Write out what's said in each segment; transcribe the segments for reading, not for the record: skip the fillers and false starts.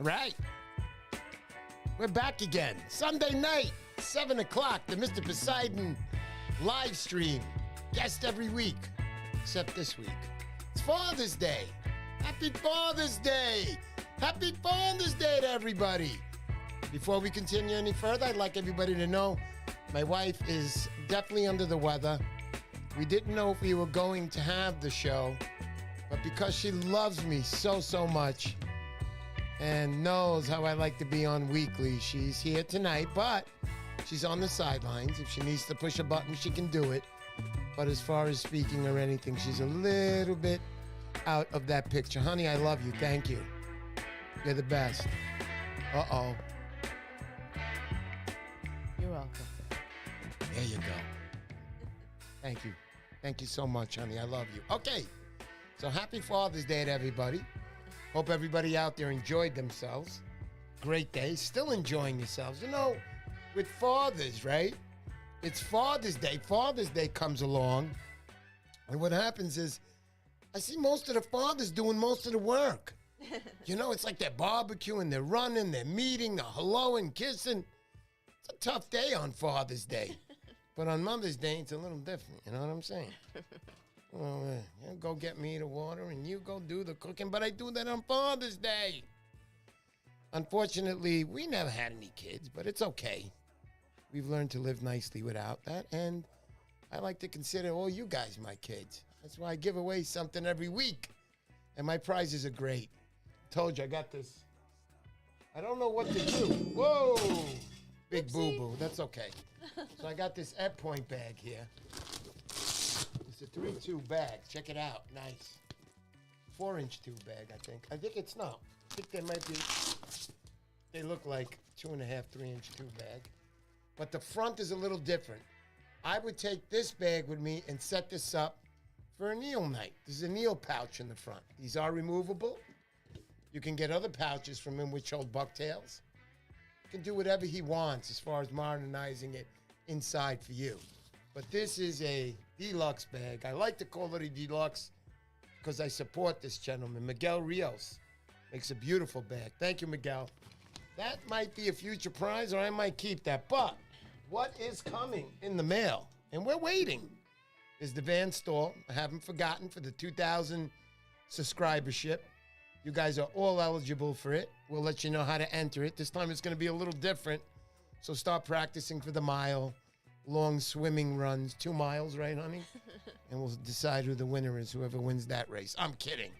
All right. We're back again. Sunday night, 7 o'clock, the Mr. Poseidon live stream. Guest every week, except this week. It's Father's Day. Happy Father's Day. Happy Father's Day to everybody. Before we continue any further, I'd like everybody to know my wife is definitely under the weather. We didn't know if we were going to have the show, but because she loves me so much and knows how I like to be on weekly, she's here tonight, but she's on the sidelines. If she needs to push a button, she can do it. But as far as speaking or anything, she's a little bit out of that picture. Honey, I love you. Thank you. You're the best. Uh-oh. You're welcome. There you go. Thank you. Thank you so much, honey. I love you. Okay. So happy Father's Day to everybody. Hope everybody out there enjoyed themselves. Great day. Still enjoying yourselves. You know, with fathers, right? It's Father's Day. Father's Day comes along. And what happens is I see most of the fathers doing most of the work. You know, it's like they're barbecuing, they're running, they're meeting, they're helloing, kissing. It's a tough day on Father's Day. But on Mother's Day, it's a little different. You know what I'm saying? Well, you go get me the water and you go do the cooking. But I do that on Father's Day. Unfortunately, we never had any kids, but it's okay. We've learned to live nicely without that. And I like to consider all you guys my kids. That's why I give away something every week. And my prizes are great. Told you I got this. I don't know what to do. Whoa! Big boo-boo. That's okay. So I got this Ed Point bag here. It's a 3-2 bag. Check it out. Nice. 4-inch tube bag, I think. I think they might be. They look like 2.5, 3-inch tube bag. But the front is a little different. I would take this bag with me and set this up for a Neil night. There's a Neil pouch in the front. These are removable. You can get other pouches from him which hold bucktails. You can do whatever he wants as far as modernizing it inside for you. But this is a deluxe bag. I like to call it a deluxe because I support this gentleman. Miguel Rios makes a beautiful bag. Thank you, Miguel. That might be a future prize, or I might keep that. But what is coming in the mail, and we're waiting, is the Van Stall. I haven't forgotten, for the 2,000 subscribership. You guys are all eligible for it. We'll let you know how to enter it. This time it's going to be a little different. So start practicing for the mile-long swimming runs. 2 miles, right, honey? And we'll decide who the winner is, whoever wins that race. I'm kidding.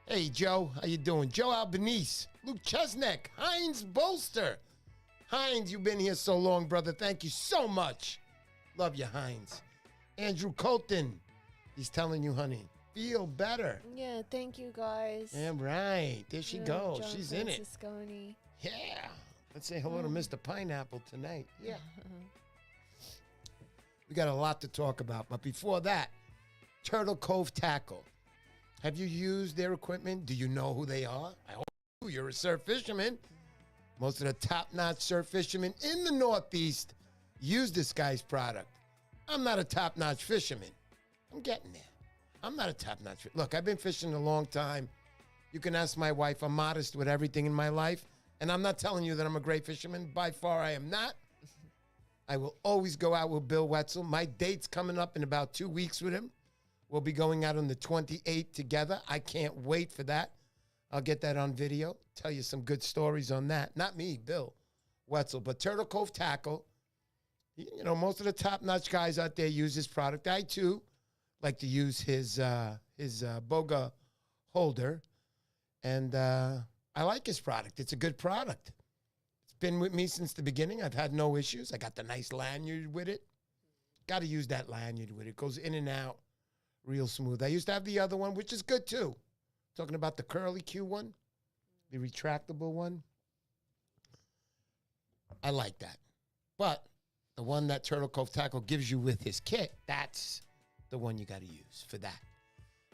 Hey, Joe. How you doing? Joe Albanese. Luke Chesneck. Heinz Bolster. Heinz, you've been here so long, brother. Thank you so much. Love you, Heinz. Andrew Colton. He's telling you, honey, feel better. Yeah, thank you, guys. Yeah, right. There she goes. John She's in it. Francisconi. Yeah. Let's say hello to Mr. Pineapple tonight. Yeah. We got a lot to talk about. But before that, Turtle Cove Tackle. Have you used their equipment? Do you know who they are? I hope you do. You're a surf fisherman. Most of the top-notch surf fishermen in the Northeast use this guy's product. I'm not a top-notch fisherman. I'm getting there. I'm not a top-notch. Look, I've been fishing a long time. You can ask my wife. I'm modest with everything in my life. And I'm not telling you that I'm a great fisherman. By far, I am not. I will always go out with Bill Wetzel. My date's coming up in about 2 weeks with him. We'll be going out on the 28th together. I can't wait for that. I'll get that on video. Tell you some good stories on that. Not me, Bill Wetzel. But Turtle Cove Tackle, you know, most of the top-notch guys out there use this product. I, too, like to use his Boga holder. And I like his product. It's a good product. It's been with me since the beginning. I've had no issues. I got the nice lanyard with it. Got to use that lanyard with it. It goes in and out real smooth. I used to have the other one, which is good, too. Talking about the curly Q one, the retractable one. I like that. But the one that Turtle Cove Tackle gives you with his kit, that's the one you got to use for that.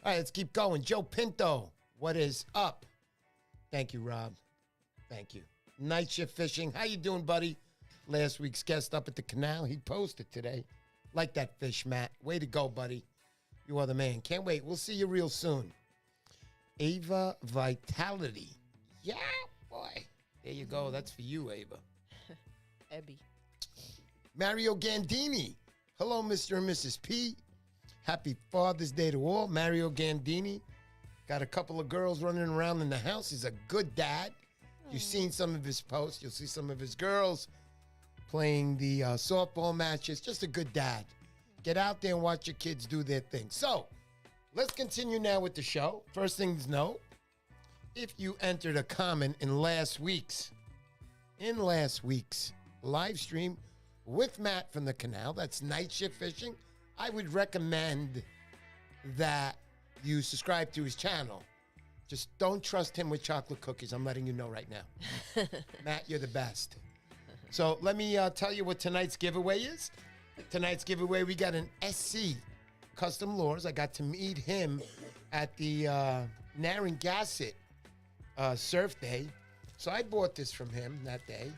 All right, let's keep going. Joe Pinto, what is up? Thank you, Rob. Thank you. Night Shift Fishing. How you doing, buddy? Last week's guest up at the canal. He posted today. Like that fish, Matt. Way to go, buddy. You are the man. Can't wait. We'll see you real soon. Ava Vitality. Yeah, boy. There you go. That's for you, Ava. Ebby. Mario Gandini. Hello, Mr. and Mrs. P. Happy Father's Day to all. Mario Gandini. Got a couple of girls running around in the house. He's a good dad. You've seen some of his posts. You'll see some of his girls playing the softball matches. Just a good dad. Get out there and watch your kids do their thing. So, let's continue now with the show. First things note, if you entered a comment in last week's live stream with Matt from the canal, that's Night Shift Fishing, I would recommend that you subscribe to his channel. Just don't trust him with chocolate cookies. I'm letting you know right now. Matt, you're the best. So let me tell you what tonight's giveaway is. Tonight's giveaway, we got an SC Custom Lures. I got to meet him at the Narragansett Surf Day. So I bought this from him that day.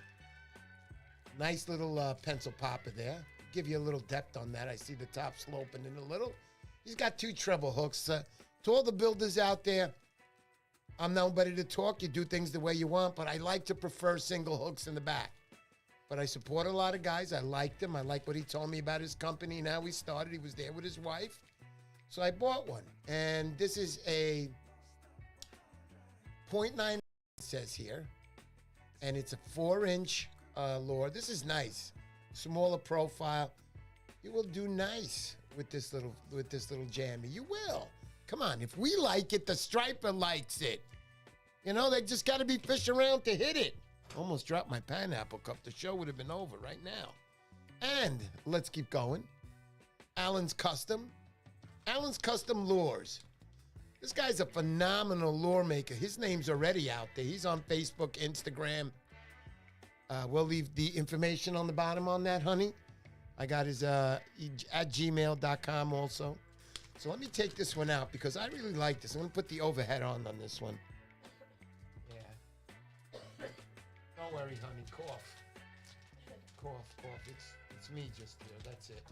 Nice little pencil popper there. Give you a little depth on that. I see the top sloping in a little. He's got 2 treble hooks. To all the builders out there, I'm nobody to talk. You do things the way you want, but I like to prefer single hooks in the back. But I support a lot of guys. I liked him. I like what he told me about his company and how he started. He was there with his wife. So I bought one. And this is a 0.9, it says here. And it's a 4-inch lure. This is nice. Smaller profile. You will do nice with this little jammy. You will. Come on. If we like it, the striper likes it. You know, they just got to be fishing around to hit it. Almost dropped my pineapple cup. The show would have been over right now. And let's keep going. Alan's Custom. Alan's Custom Lures. This guy's a phenomenal lure maker. His name's already out there. He's on Facebook, Instagram. We'll leave the information on the bottom on that, honey. I got his at gmail.com also. So let me take this one out because I really like this. I'm going to put the overhead on this one. Yeah. Don't worry, honey. Cough. Cough. It's me just here. That's it.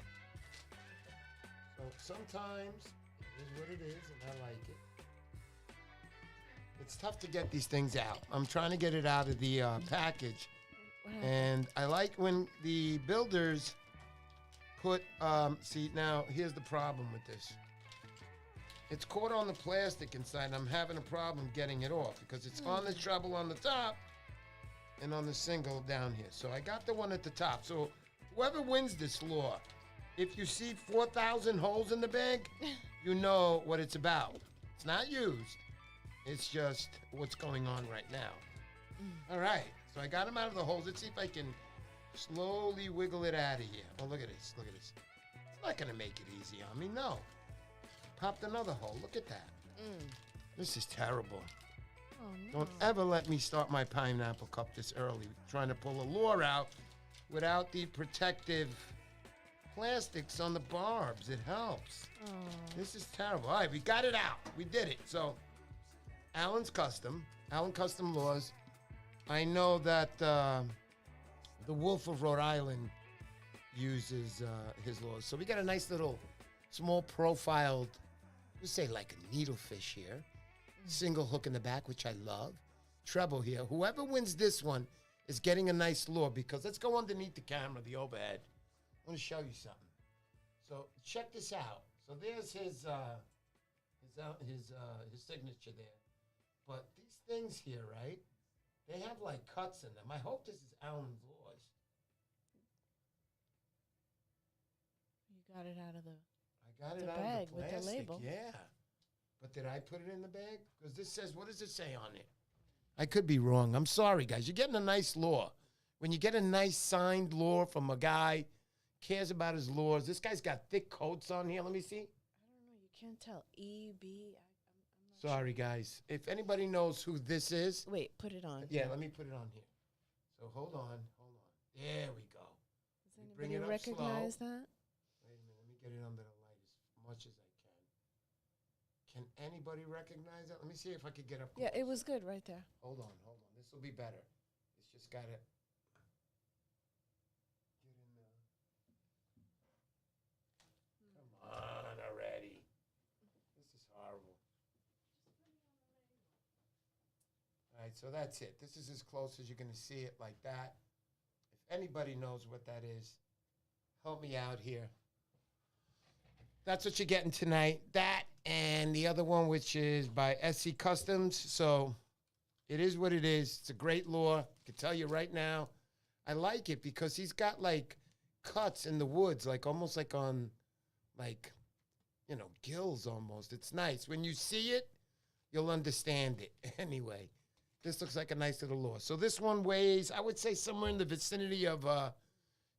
So sometimes it is what it is, and I like it. It's tough to get these things out. I'm trying to get it out of the package. And I like when the builders put, see, now here's the problem with this. It's caught on the plastic inside, and I'm having a problem getting it off because it's on the treble on the top and on the single down here. So I got the one at the top. So whoever wins this lure, if you see 4,000 holes in the bag, you know what it's about. It's not used. It's just what's going on right now. All right. So I got them out of the holes. Let's see if I can slowly wiggle it out of here. Oh, look at this. Look at this. It's not going to make it easy on me. No. Popped another hole. Look at that. This is terrible. Oh, no. Don't ever let me start my pineapple cup this early. Trying to pull a lure out without the protective plastics on the barbs. It helps. Oh. This is terrible. All right, we got it out. We did it. So, Alan Custom Lures. I know that the Wolf of Rhode Island uses his lures. So we got a nice little small profiled, let's say like a needlefish here. Single hook in the back, which I love. Treble here. Whoever wins this one is getting a nice lure because let's go underneath the camera, the overhead. I want to show you something. So check this out. So there's his signature there. But these things here, right? They have like cuts in them. I hope this is Alan's lures. You got it out of the bag with the label. Yeah. But did I put it in the bag? Because this says, what does it say on it? I could be wrong. I'm sorry, guys. You're getting a nice lure. When you get a nice signed lure from a guy, cares about his lures. This guy's got thick coats on here. Let me see. I don't know. You can't tell. E.B. I'm Sorry, guys. If anybody knows who this is. Wait, put it on. Yeah, let me put it on here. So hold on. There we go. Does Bring anybody it up recognize slow. that? Wait a minute. Let me get it under the light as much as I can. Can anybody recognize that? Let me see if I could get up close. Yeah, it was good right there. Hold on. This will be better. It's just got to get in there. Come on already. This is horrible. All right, so that's it. This is as close as you're going to see it like that. If anybody knows what that is, help me out here. That's what you're getting tonight. That and the other one, which is by SC Customs. So it is what it is. It's a great lure. I can tell you right now. I like it because he's got like cuts in the woods, like almost like on, like, you know, gills almost. It's nice. When you see it, you'll understand it. Anyway, this looks like a nice little lure. So this one weighs, I would say, somewhere in the vicinity of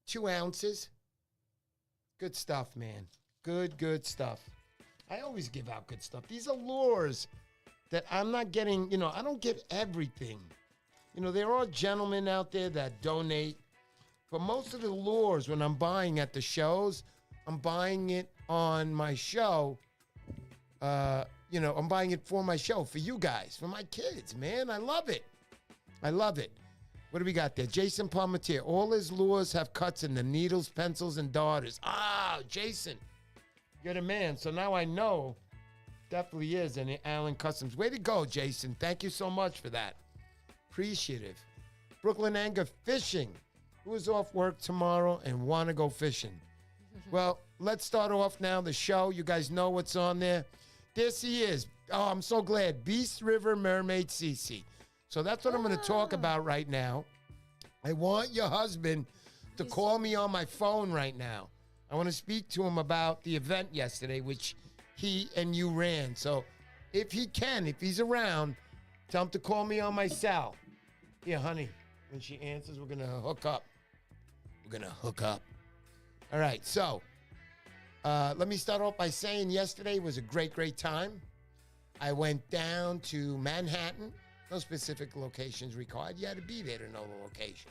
2 ounces. Good stuff, man. Good stuff. I always give out good stuff. These are lures that I'm not getting, you know, I don't get everything. You know, there are gentlemen out there that donate. But most of the lures, when I'm buying at the shows, I'm buying it on my show. You know, I'm buying it for my show, for you guys, for my kids, man. I love it. I love it. What do we got there? Jason Palmetier. All his lures have cuts in them, needles, pencils, and darters. Ah, Jason, you're the man. So now I know definitely is an Allen Customs. Way to go, Jason. Thank you so much for that. Appreciative. Brooklyn Anger Fishing. Who is off work tomorrow and want to go fishing? Well, let's start off now the show. You guys know what's on there. This he is. Oh, I'm so glad. Beast River Mermaid CC. So that's what I'm going to talk about right now. I want your husband to call me on my phone right now. I want to speak to him about the event yesterday, which he and you ran. So if he can, if he's around, tell him to call me on my cell. Here, honey. When she answers, we're going to hook up. We're going to hook up. All right, so let me start off by saying yesterday was a great time. I went down to Manhattan. No specific locations required. You had to be there to know the location.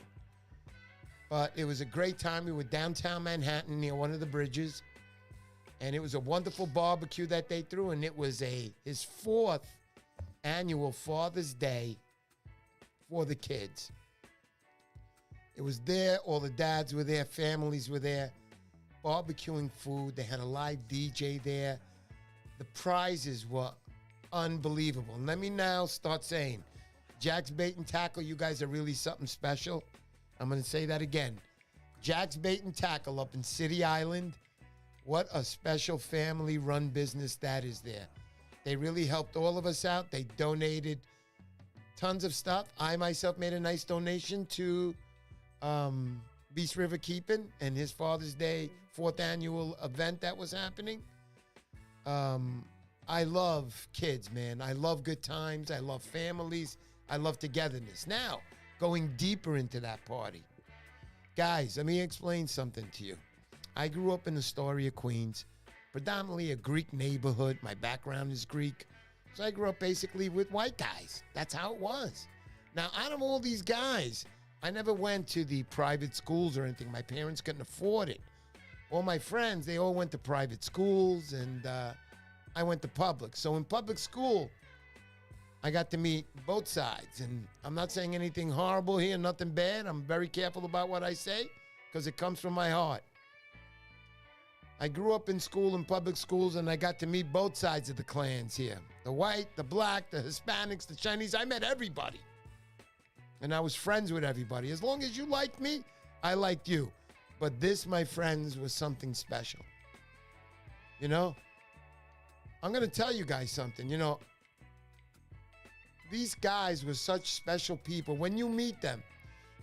But it was a great time. We were downtown Manhattan near one of the bridges. And it was a wonderful barbecue that they threw. And it was his 4th annual Father's Day for the kids. It was there. All the dads were there. Families were there. Barbecuing food. They had a live DJ there. The prizes were unbelievable. And let me now start saying, Jack's Bait and Tackle, you guys are really something special. I'm going to say that again. Jack's Bait and Tackle up in City Island. What a special family-run business that is there. They really helped all of us out. They donated tons of stuff. I myself made a nice donation to Beast River Keeping and his Father's Day 4th annual event that was happening. I love kids, man. I love good times. I love families. I love togetherness. Now, going deeper into that party. Guys, let me explain something to you. I grew up in Astoria, Queens, predominantly a Greek neighborhood. My background is Greek. So I grew up basically with white guys. That's how it was. Now, out of all these guys, I never went to the private schools or anything. My parents couldn't afford it. All my friends, they all went to private schools, and I went to public. So in public school, I got to meet both sides. And I'm not saying anything horrible here, nothing bad. I'm very careful about what I say because it comes from my heart. I grew up in school, in public schools, and I got to meet both sides of the clans here. The white, the black, the Hispanics, the Chinese. I met everybody. And I was friends with everybody. As long as you liked me, I liked you. But this, my friends, was something special. You know? I'm going to tell you guys something. You know, these guys were such special people. When you meet them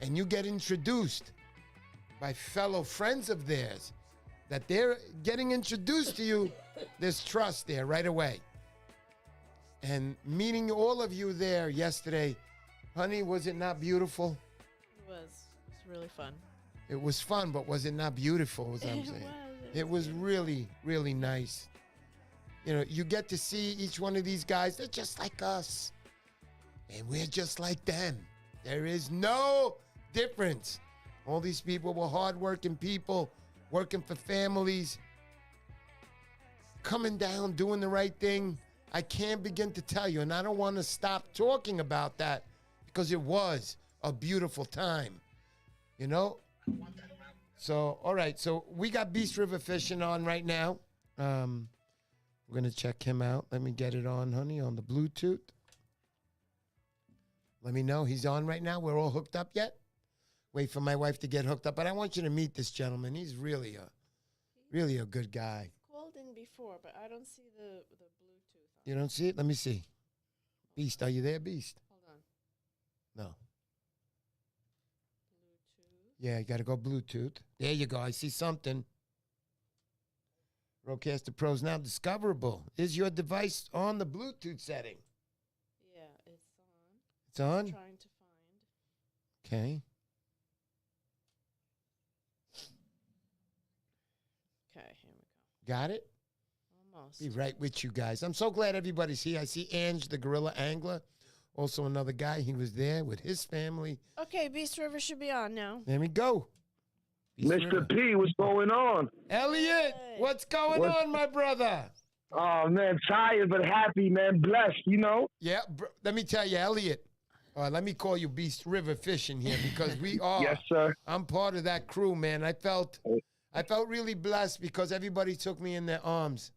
and you get introduced by fellow friends of theirs, that they're getting introduced to you, there's trust there right away. And meeting all of you there yesterday, honey, was it not beautiful? It was. It was really fun. It was fun, but was it not beautiful, as I'm saying? It was really, really nice. You know, you get to see each one of these guys. They're just like us. And we're just like them. There is no difference. All these people were hardworking people, working for families, coming down, doing the right thing. I can't begin to tell you, and I don't want to stop talking about that because it was a beautiful time, you know? So, all right, so we got Beast River Fishing on right now. We're going to check him out. Let me get it on, honey, on the Bluetooth. Let me know. He's on right now. We're all hooked up yet? Wait for my wife to get hooked up. But I want you to meet this gentleman. He's really a good guy. Called in before, but I don't see the Bluetooth. You don't see it? Let me see. Beast, are you there, Beast? Hold on. No. Bluetooth. Yeah, you got to go Bluetooth. There you go. I see something. Rodecaster Pro is now discoverable. Is your device on the Bluetooth setting? Yeah, it's on. It's on? Trying to find. Okay. Okay, here we go. Got it? Almost. Be right with you guys. I'm so glad everybody's here. I see Ange, the gorilla angler. Also another guy. He was there with his family. Okay, Beast River should be on now. There we go. Beast Mr. River. P, what's going on? Elliot, Hey. what's going on, my brother? Oh, man, tired but happy, man. Blessed, you know? Yeah, let me tell you, Elliot. Let me call you Beast River Fishing here because we are. Yes, sir. I'm part of that crew, man. I felt really blessed because everybody took me in their arms.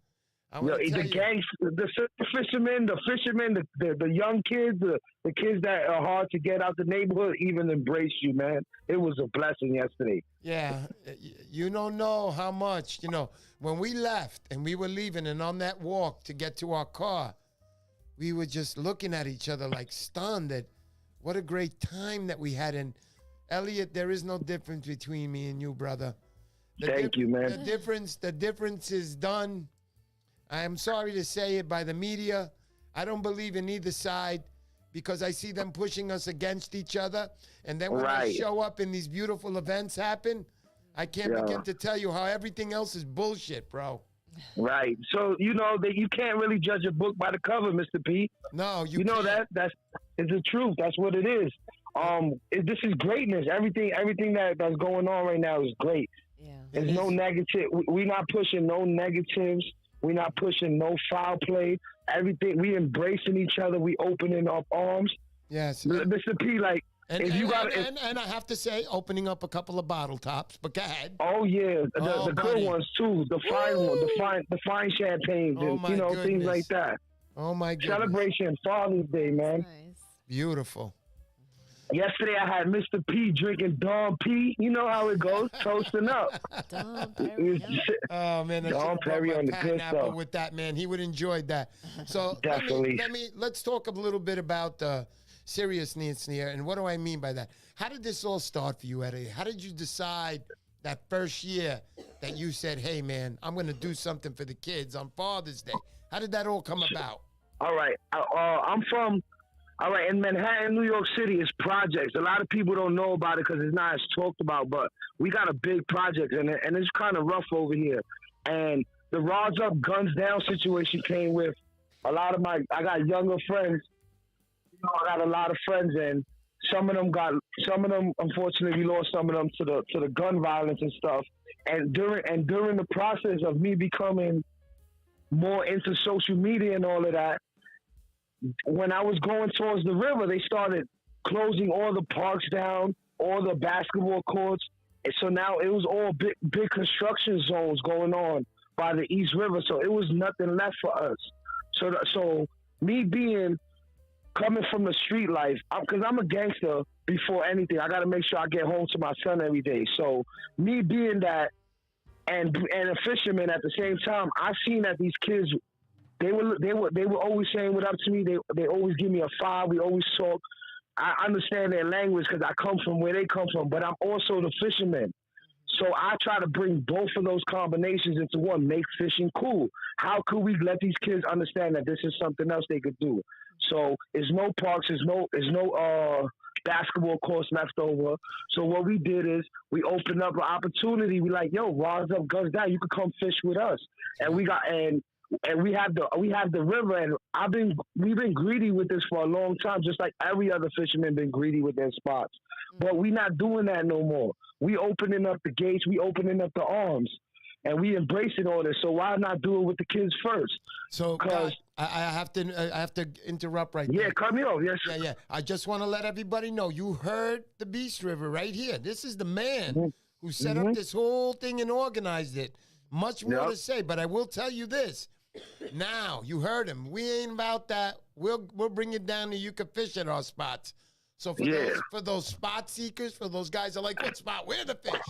I Yo, wanna tell the you- gangs, the fishermen, the young kids, the kids that are hard to get out the neighborhood even embrace you, man. It was a blessing yesterday. Yeah, you don't know how much, when we left and we were leaving and on that walk to get to our car, we were just looking at each other like stunned that what a great time that we had. And Elliot, there is no difference between me and you, brother. Thank you, man. The difference is done. I am sorry to say it by the media. I don't believe in either side because I see them pushing us against each other. And then when I Right. show up and these beautiful events happen, I can't Yeah. begin to tell you how everything else is bullshit, bro. Right. So, you know that you can't really judge a book by the cover, Mr. P. No, You know can't. that's the truth. That's what it is. This is greatness. Everything that's going on right now is great. Yeah. There's no negative. We're not pushing no negatives. We're not pushing no foul play. Everything, we embracing each other. We opening up arms. Yes. Mr. P, like, if you got and I have to say, opening up a couple of bottle tops, but go ahead. oh yeah, Oh, the good buddy. ones too, the fine one, the fine champagnes, Oh, and my things goodness. like that. Oh, my goodness. Celebration, Father's Day, man. Nice. Beautiful. Yesterday I had Mr. P drinking Dom P. You know how it goes, toasting up. Dom Perignon. Oh man, I Dom should have brought Perry my on the good pineapple stuff. with that, man. He would enjoy that. So Definitely. let's talk a little bit about seriousness here. And what do I mean by that? How did this all start for you, Eddie? How did you decide that first year that you said, "Hey, man, I'm going to do something for the kids on Father's Day"? How did that all come about? All right, I'm from. All right, in Manhattan, New York City, it's projects. A lot of people don't know about it because it's not as talked about, but we got a big project, and it's kind of rough over here. And the rods up, guns down situation came with a lot of I got younger friends. You know, I got a lot of friends, and some of them, unfortunately, we lost some of them to the gun violence and stuff. And during the process of me becoming more into social media and all of that, when I was going towards the river, they started closing all the parks down, all the basketball courts. And so now it was all big construction zones going on by the East River. So it was nothing left for us. So me coming from the street life, because I'm a gangster before anything, I got to make sure I get home to my son every day. So me being that and a fisherman at the same time, I seen that these kids, they were always saying what up to me. They always give me a 5. We always talk. I understand their language because I come from where they come from, but I'm also the fisherman. So I try to bring both of those combinations into one, make fishing cool. How could we let these kids understand that this is something else they could do? So there's no parks, there's no basketball courts left over. So what we did is we opened up an opportunity. We like, yo, rods up, guns down. You could come fish with us, and we have the river, and we've been greedy with this for a long time, just like every other fisherman been greedy with their spots. But we not doing that no more. We opening up the gates, we opening up the arms, and we embracing all this. So why not do it with the kids first? So, Because I have to interrupt right yeah, there. cut me off. Yes, Yeah. I just want to let everybody know you heard the Beast River right here. This is the man who set up this whole thing and organized it. Much more Yep. to say, but I will tell you this. Now, you heard him. We ain't about that. We'll bring it down to you can fish at our spots. So Yeah. for those spot seekers, for those guys that are like, what spot? Where the fish?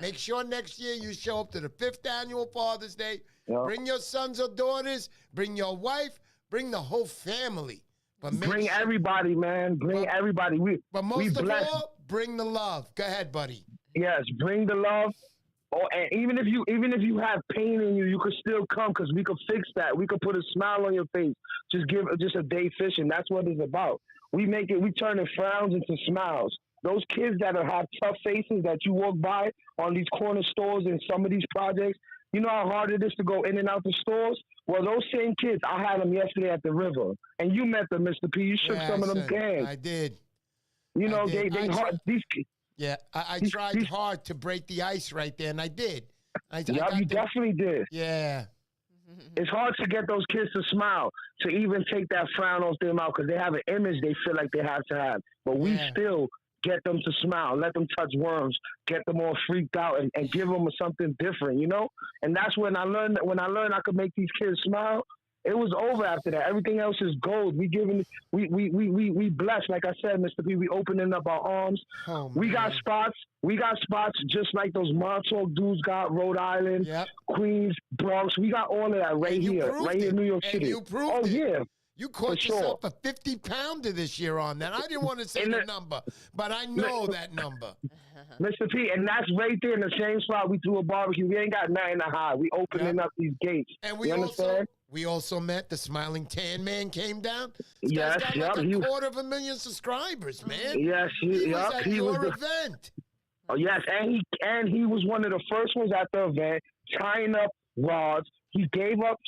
Make sure next year you show up to the 5th annual Father's Day. Yeah. Bring your sons or daughters. Bring your wife. Bring the whole family. But Bring everybody, man. Bring everybody. But we most of blessed. all, bring the love. Go ahead, buddy. Yes, bring the love. Oh, and even if you have pain in you, you could still come because we could fix that. We could put a smile on your face. Just a day fishing. That's what it's about. We turn frowns into smiles. Those kids that have tough faces that you walk by on these corner stores and some of these projects, you know how hard it is to go in and out the stores? Well, those same kids, I had them yesterday at the river. And you met them, Mr. P. You shook some of them cans. I did. You know, did. they hard. These kids. Yeah, I tried hard to break the ice right there, and I did. You definitely did. Yeah. It's hard to get those kids to smile, to even take that frown off their mouth because they have an image they feel like they have to have. But we still get them to smile, let them touch worms, get them all freaked out, and give them something different, you know? And that's when I learned I could make these kids smile. It was over after that. Everything else is gold. We blessed, like I said, Mr. P. We opening up our arms. Oh, we got spots. We got spots just like those Montauk dudes got. Rhode Island, Queens, Bronx. We got all of that right here in New York City. You proved it. Yeah. You caught yourself a 50-pounder this year on that. I didn't want to say the number, but I know that number. Mr. P, and that's right there in the same spot we threw a barbecue. We ain't got nothing to hide. We opening up these gates. And we we also met the Smiling Tan Man came down. This guy's got like a 250,000 subscribers, man. Yes, he was at your event. Oh yes, and he was one of the first ones at the event, tying up rods. He gave up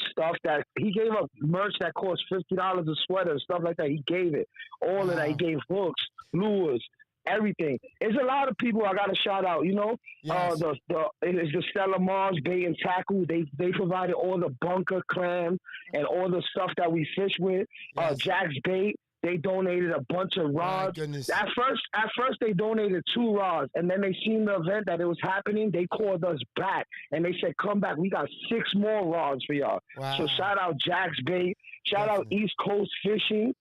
merch that cost $50 a sweater, stuff like that. He gave it. All of that. He gave hooks, lures, everything. There's a lot of people I got to shout out, you know. Yes. It is the Stella Mars Bait and Tackle. They provided all the bunker clam and all the stuff that we fish with. Yes. Jack's Bait. They donated a bunch of rods. At first they donated 2 rods, and then they seen the event that it was happening. They called us back, and they said, "Come back. We got 6 more rods for y'all." Wow. So shout out Jack's Bait. Shout out East Coast Fishing.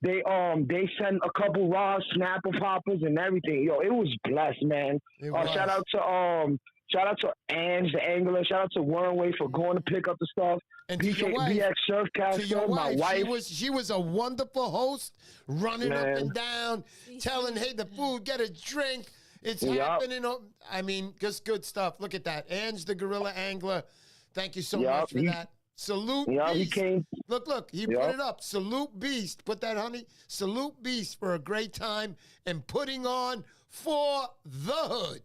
They sent a couple rods, snapper poppers, and everything. Yo, it was blessed, man. Shout out to Ange, the angler. Shout out to Wormway for going to pick up the stuff. And to your wife, BX Surfcaster, my wife. She was a wonderful host, running up and down, telling, hey, the food, get a drink. It's happening. I mean, just good stuff. Look at that. Ange, the gorilla angler. Thank you so much for that. Salute Beast. He came. Look, he put it up. Salute Beast. Put that, honey. Salute Beast for a great time and putting on for the hood.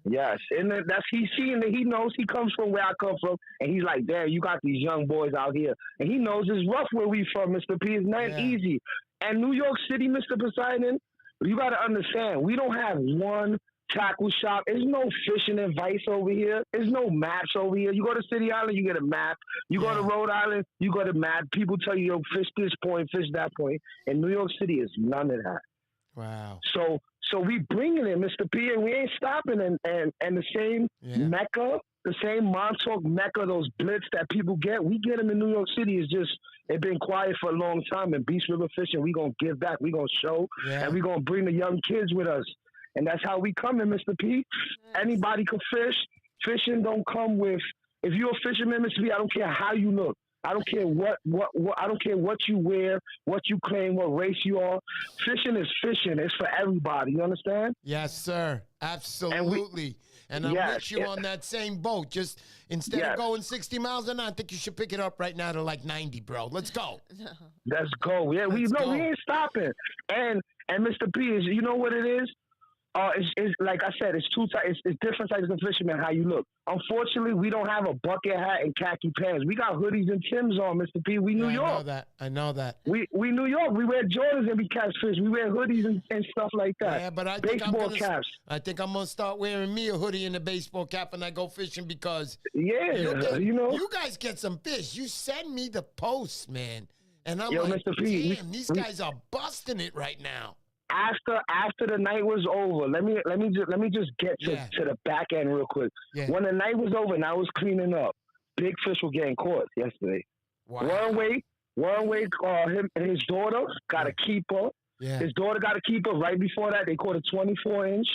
Yes, and he knows he comes from where I come from, and he's like, "Damn, you got these young boys out here," and he knows it's rough where we from, Mr. P. It's not easy. And New York City, Mr. Poseidon, you got to understand, we don't have one tackle shop. There's no fishing advice over here. There's no maps over here. You go to City Island, you get a map. You go to Rhode Island, you got a map. People tell you, yo, fish this point, fish that point. In New York City, is none of that. Wow. So we bringing it, Mr. P, and we ain't stopping. And the same Mecca, the same Montauk Mecca, those blitz that people get, we get them in New York City. It's been quiet for a long time. And Beast River Fishing, we going to give back. We going to show. And we going to bring the young kids with us. And that's how we come in, Mr. P. Anybody can fish. Fishing don't come with, if you're a fisherman, Mr. P, I don't care how you look. I don't care what I don't care what you wear, what you claim, what race you are. Fishing is fishing. It's for everybody. You understand? Yes, sir. Absolutely. And I'm with you on that same boat. Just instead of going 60 miles an hour, I think you should pick it up right now to like 90, bro. Let's go. Let's go. Yeah, we ain't stopping. And Mr. P, you know what it is? It's like I said, it's it's different types of fishermen, how you look. Unfortunately, we don't have a bucket hat and khaki pants. We got hoodies and Timbs on, Mr. P. We New York. I know that. We New York. We wear Jordans and we catch fish. We wear hoodies and stuff like that. Yeah, but I think I'm gonna start wearing me a hoodie and a baseball cap when I go fishing because you guys get some fish. You send me the posts, man, and I'm like, Mr. P, damn, these guys are busting it right now. After the night was over, let me just get to the back end real quick. Yeah. When the night was over and I was cleaning up, big fish were getting caught yesterday. Wow. One way, him and his daughter got a keeper. Yeah. His daughter got a keeper. Right before that, they caught a 24-inch.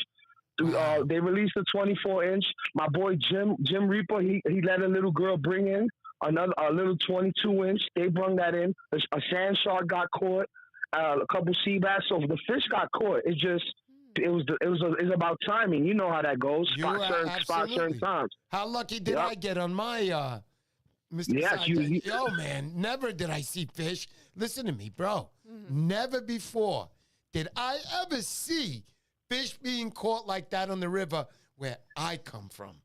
Wow. They released a 24-inch. My boy Jim Reaper, he let a little girl bring in a little 22-inch. They brung that in. A sand shark got caught. A couple sea bass. So the fish got caught. It's about timing. You know how that goes. Spot certain times. How lucky did I get on my Mr. Poseidon? Yo, man, never did I see fish. Listen to me, bro. Never before did I ever see fish being caught like that on the river where I come from.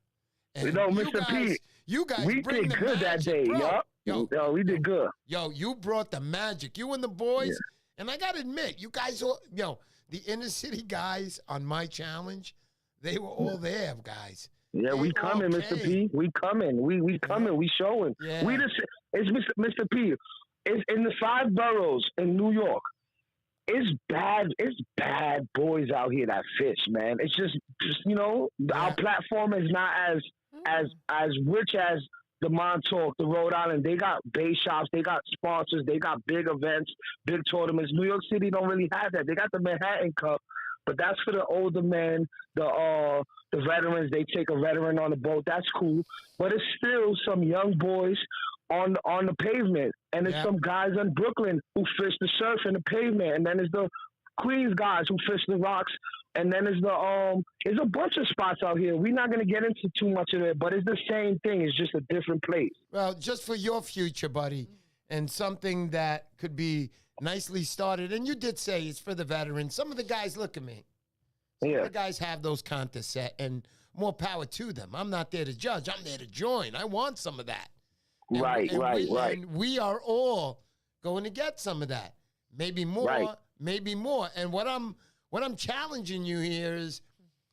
And Mr. P, you guys we bring did the good magic, that day, bro. Yo, we did good. Yo, you brought the magic. You and the boys. And I got to admit, you guys all, the inner city guys on my challenge, they were all there, guys. Yeah, we coming, Mr. P. We coming. We coming. We showing. Yeah. It's Mr. P. It's in the 5 boroughs in New York. It's bad boys out here that fish, man. It's just our platform is not as rich as the Montauk, the Rhode Island. They got bait shops, they got sponsors, they got big events, big tournaments. New York City don't really have that. They got the Manhattan Cup, but that's for the older men, the veterans. They take a veteran on the boat. That's cool, but it's still some young boys on the pavement, and there's some guys in Brooklyn who fish the surf and the pavement, and then there's the Queens guys who fish the rocks, and then there's a bunch of spots out here. We're not gonna get into too much of it, but it's the same thing. It's just a different place. Well, just for your future, buddy, and something that could be nicely started. And you did say it's for the veterans. Some of the guys, look at me. Some of the guys have those contests set, and more power to them. I'm not there to judge. I'm there to join. I want some of that. Right. And we are all going to get some of that. Maybe more, maybe more. And what I'm challenging you here is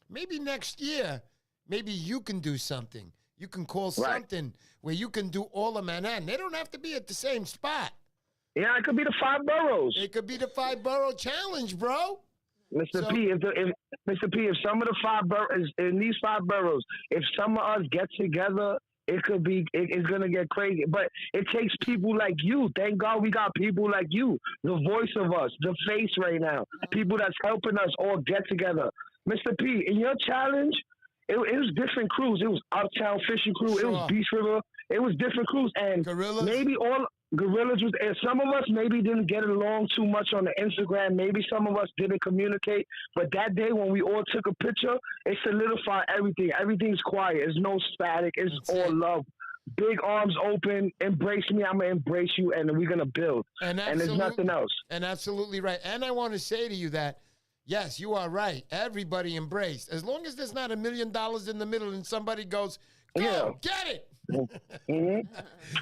maybe next year, maybe you can do something. You can call something where you can do all of Manhattan. They don't have to be at the same spot. Yeah, it could be the 5 boroughs. It could be the 5 borough challenge, bro. Mr. P, if some of the 5 boroughs, in these 5 boroughs, if some of us get together, it's going to get crazy. But it takes people like you. Thank God we got people like you, the voice of us, the face right now, people that's helping us all get together. Mr. P, in your challenge, it was different crews. It was Uptown Fishing Crew. Sure. It was Beach River. It was different crews. And Gorillas. Maybe all Gorillas was, and some of us maybe didn't get along too much on the Instagram. Maybe some of us didn't communicate. But that day when we all took a picture, it solidified everything. Everything's quiet. There's no static. It's all love. Big arms open. Embrace me. I'm going to embrace you. And we're going to build. And there's nothing else. And absolutely right. And I want to say to you that, yes, you are right. Everybody embraced. As long as there's not $1 million in the middle and somebody goes, go, get it.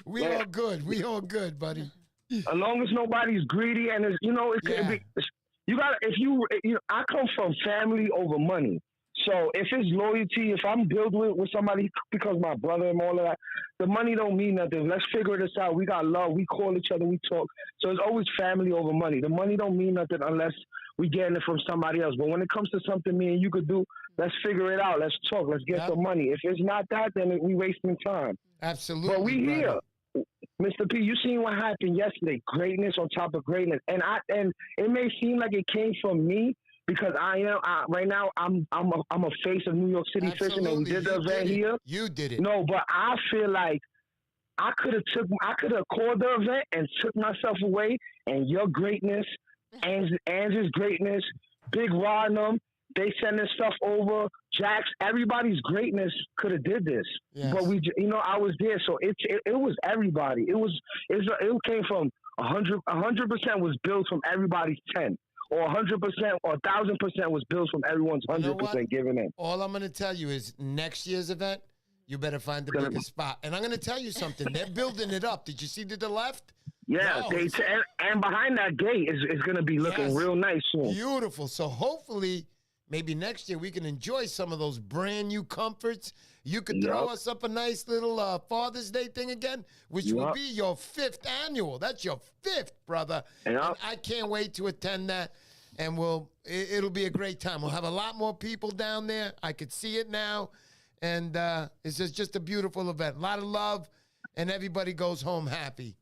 We all good. We all good, buddy. As long as nobody's greedy and it could be. You got I come from family over money. So if it's loyalty, if I'm building with somebody because my brother and all of that, the money don't mean nothing. Let's figure this out. We got love. We call each other. We talk. So it's always family over money. The money don't mean nothing unless we getting it from somebody else. But when it comes to something me and you could do, let's figure it out. Let's talk. Let's get some money. If it's not that, then we wasting time. Absolutely. But we here. Mr. P, you seen what happened yesterday. Greatness on top of greatness. And it may seem like it came from me because right now I'm a face of New York City fishing, and we did the event here. You did it. No, but I feel like I could have called the event and took myself away, and your greatness, Angie's greatness, Big Rod and them, they sending stuff over. Jax, everybody's greatness could have did this, but I was there, so it was everybody. It came from 100% was built from everybody's 10, or 100% or 1,000% was built from everyone's 100% giving in. All I'm going to tell you is next year's event, you better find the biggest spot. And I'm going to tell you something. They're building it up. Did you see to the left? Yeah, and behind that gate is going to be looking real nice soon. Beautiful. So hopefully, maybe next year we can enjoy some of those brand new comforts. You could throw us up a nice little Father's Day thing again, which will be your 5th annual. That's your 5th, brother. And I can't wait to attend that. And it'll be a great time. We'll have a lot more people down there. I could see it now. And it's just a beautiful event. A lot of love, and everybody goes home happy.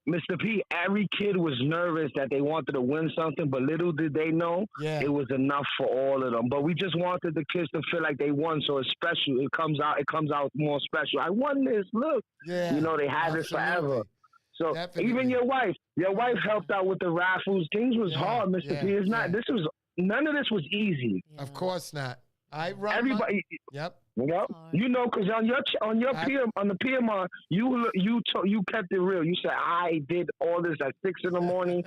Mr. P, every kid was nervous that they wanted to win something, but little did they know it was enough for all of them. But we just wanted the kids to feel like they won, so it's special. It comes out more special. I won this. Look, Yeah, you know they had this forever. So Definitely. even your wife helped out with the raffles. Things was hard, Mr. P. It's not. This was none of this was easy. Yeah. Of course not. I run Everybody. Yep. Yep. You know, because on your PMR, you kept it real. You said I did all this at 6 a.m.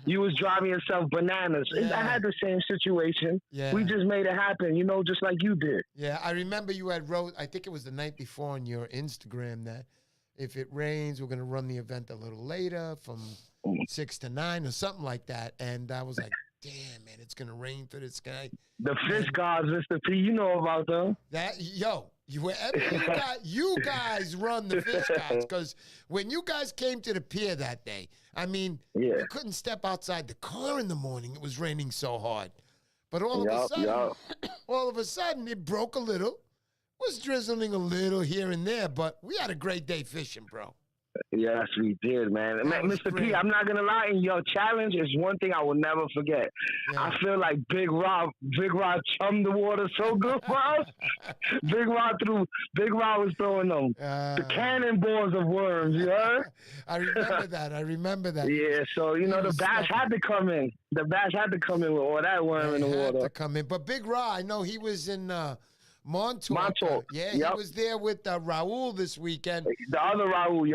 You was driving yourself bananas. I had the same situation. Yeah. We just made it happen. You know, just like you did. Yeah, I remember you had wrote. I think it was the night before on your Instagram that if it rains, we're going to run the event a little later from 6 to 9 or something like that. And I was like, damn, man, it's going to rain for this guy. The fish gods, Mr. P, you know about them. You guys run the fish gods, because when you guys came to the pier that day, I mean, you couldn't step outside the car in the morning. It was raining so hard. But all of a sudden, it broke a little. Was drizzling a little here and there, but we had a great day fishing, bro. Yes, we did, man. Mr. great. P, I'm not gonna lie, and your challenge is one thing I will never forget. Yeah. I feel like Big Rob chummed the water so good for us. Big Rob was throwing them the cannonballs of worms, you heard? I remember that. Yeah, so you know the bass had to come in. The bass had to come in with all that worm in the water. Had to come in. But Big Rob, I know he was in Montauk. He was there with Raul this weekend. The other Raul,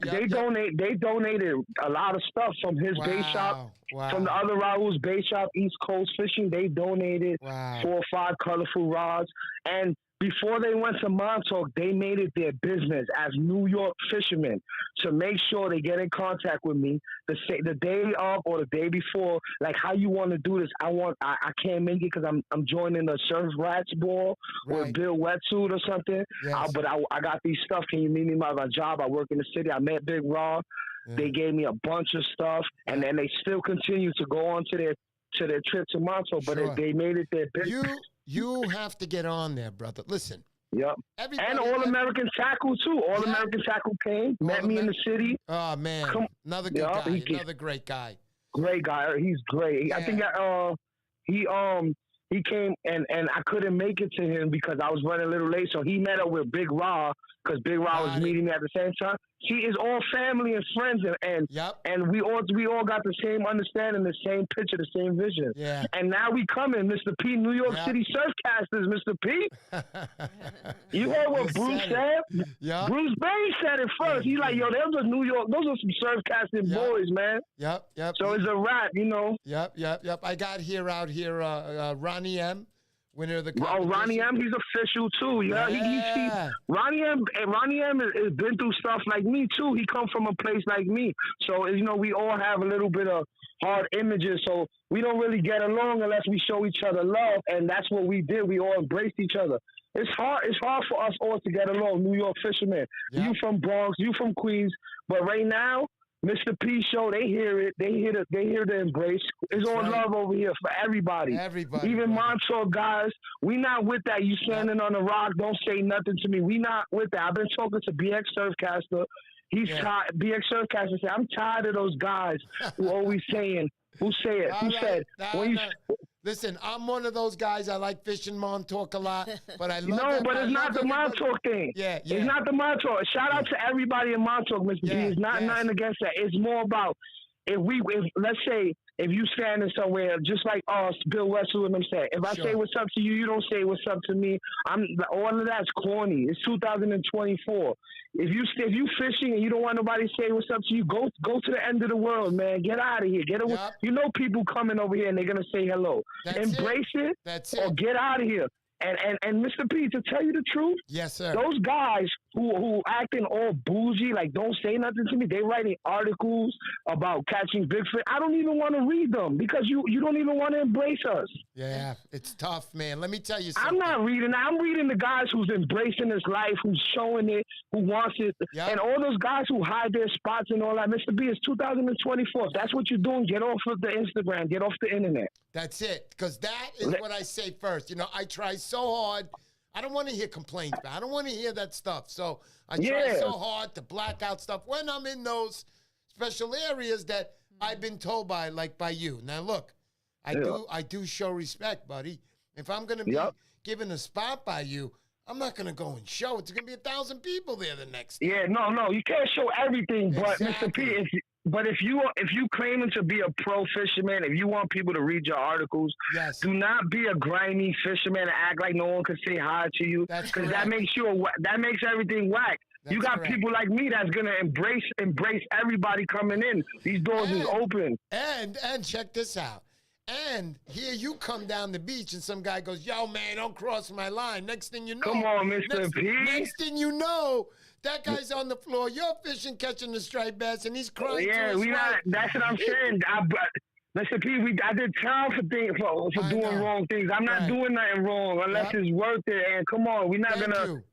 They donated a lot of stuff from his bait shop. Wow. From the other Raul's bait shop, East Coast Fishing. They donated 4 or 5 colorful rods. And before they went to Montauk, they made it their business as New York fishermen to make sure they get in contact with me the day of or the day before. Like, how you want to do this? I can't make it because I'm joining the Surf Rats Ball with Bill Wetsuit or something. Yes. But I got these stuff. Can you meet me at my job? I work in the city. I met Big Raw. Yeah. They gave me a bunch of stuff, and then they still continue to go on to their trip to Montauk. But they made it their business. You have to get on there, brother. Listen. Yep. And All-American Tackle, too. All-American Tackle came, met me in the city. Oh, man. Another good guy. Another great guy. Great guy. He's great. Yeah. I think he came, and I couldn't make it to him because I was running a little late. So he met up with Big Raw because Big Raw was meeting me at the same time. He is all family and friends, and we all got the same understanding, the same picture, the same vision. Yeah. And now we coming, Mr. P, New York City Surfcasters, Mr. P. You heard what Bruce said? Yeah. Bruce Bain said it first. He's like, yo, those are New York, those are some surfcasting boys, man. Yep. So it's a wrap, you know. Yep. I got out here, Ronnie M. Winner of the competition. Oh, Ronnie M, he's official too. Yeah. Ronnie M has been through stuff like me too. He come from a place like me. So, you know, we all have a little bit of hard images. So we don't really get along unless we show each other love. And that's what we did. We all embraced each other. It's hard for us all to get along, New York fishermen. Yeah. You from Bronx, you from Queens. But right now, Mr. P show, they hear it. They hear the embrace. It's all love over here for everybody. Even Montauk guys, we not with that. You standing on the rock, don't say nothing to me. We not with that. I've been talking to BX Surfcaster. He's tired. BX Surfcaster said, I'm tired of those guys who always saying, who said, listen, I'm one of those guys. I like fishing Montauk a lot, but I love it's not the Montauk thing. Yeah. It's not the Montauk. Shout out to everybody in Montauk, Mr. B. It's not nothing against that. It's more about if let's say if you standing somewhere, just like us, Bill Westwood and them said, if I say what's up to you, you don't say what's up to me. All of that's corny. It's 2024. If you fishing and you don't want nobody to say what's up to you, go to the end of the world, man. Get out of here. Get away. Yep. You know people coming over here and they're gonna say hello. Embrace it. That's it. Or get out of here. And Mr. P, to tell you the truth, yes, sir. Those guys who acting all bougie, like don't say nothing to me, they writing articles about catching big fish. I don't even want to read them because you don't even want to embrace us. Yeah, it's tough, man. Let me tell you something. I'm not reading that. I'm reading the guys who's embracing his life, who's showing it, who wants it, and all those guys who hide their spots and all that. Mr. B, it's 2024. If that's what you're doing, get off of the Instagram, get off the internet. That's it, because that is what I say first. You know, I try so hard. I don't want to hear complaints, man. I don't want to hear that stuff. So I try so hard to black out stuff when I'm in those special areas that I've been told by you. Now look, I do show respect, buddy. If I'm gonna be given a spot by you, I'm not gonna go and show. It's gonna be 1,000 people there the next day. Yeah, no, you can't show everything. But Exactly. Mr. P, if you claiming to be a pro fisherman, if you want people to read your articles, Yes. do not be a grimy fisherman and act like no one can say hi to you. That's Because correct. that makes everything whack. That's you got correct. people like me that's gonna embrace everybody coming in. These doors is open. And check this out. And here you come down the beach and some guy goes, "Yo, man, don't cross my line." Next thing you know, Come on, Mr. P. Next thing you know, that guy's on the floor. You're fishing, catching the striped bass, and he's crying. Yeah, to his we wife. not. That's what I'm saying. Mr. P, I did time for doing wrong things. I'm not doing nothing wrong unless it's worth it. And come on, we're not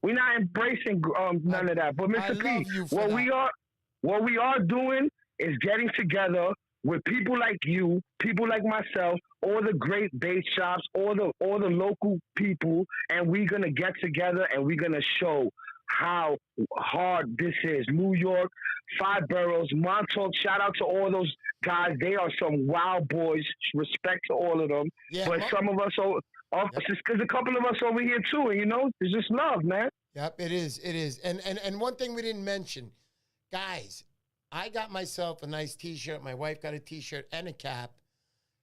we're not embracing none of that. But Mr. P, what we are doing is getting together with people like you, people like myself, all the great bait shops, all the local people, and we're gonna get together and we're gonna show how hard this is. New York, 5 boroughs, Montauk, shout out to all those guys. They are some wild boys. Respect to all of them. Yeah, but some of us, because a couple of us over here too, and it's just love, man. Yep, it is. And one thing we didn't mention, guys, I got myself a nice T-shirt. My wife got a T-shirt and a cap.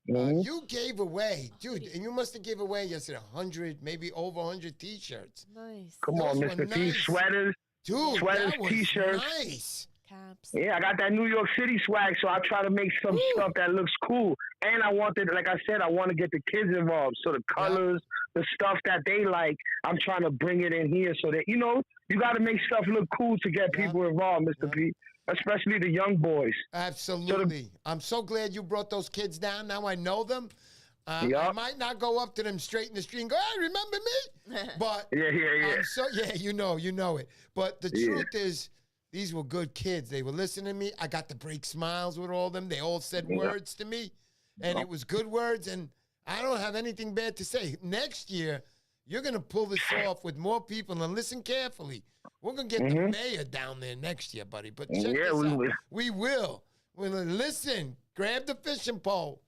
You gave away, dude, and you must have gave away yesterday 100, maybe over 100 T-shirts. Nice. Come on, Mr. P. Sweaters, dude, sweaters, that was T-shirts. Nice. Caps. Yeah, I got that New York City swag, so I try to make some stuff that looks cool. And I wanted, like I said, I want to get the kids involved. So the colors, the stuff that they like, I'm trying to bring it in here so that, you got to make stuff look cool to get people involved, Mr. P. Especially the young boys. Absolutely. I'm so glad you brought those kids down. Now I know them. I might not go up to them straight in the street and go, "Hey, remember me?" But yeah. You know it. But the truth is, these were good kids. They were listening to me. I got to break smiles with all of them. They all said words to me, and it was good words. And I don't have anything bad to say. Next year, you're gonna pull this off with more people. And listen carefully. We're going to get the mayor down there next year, buddy. But check this out. We will. We'll listen. Grab the fishing pole.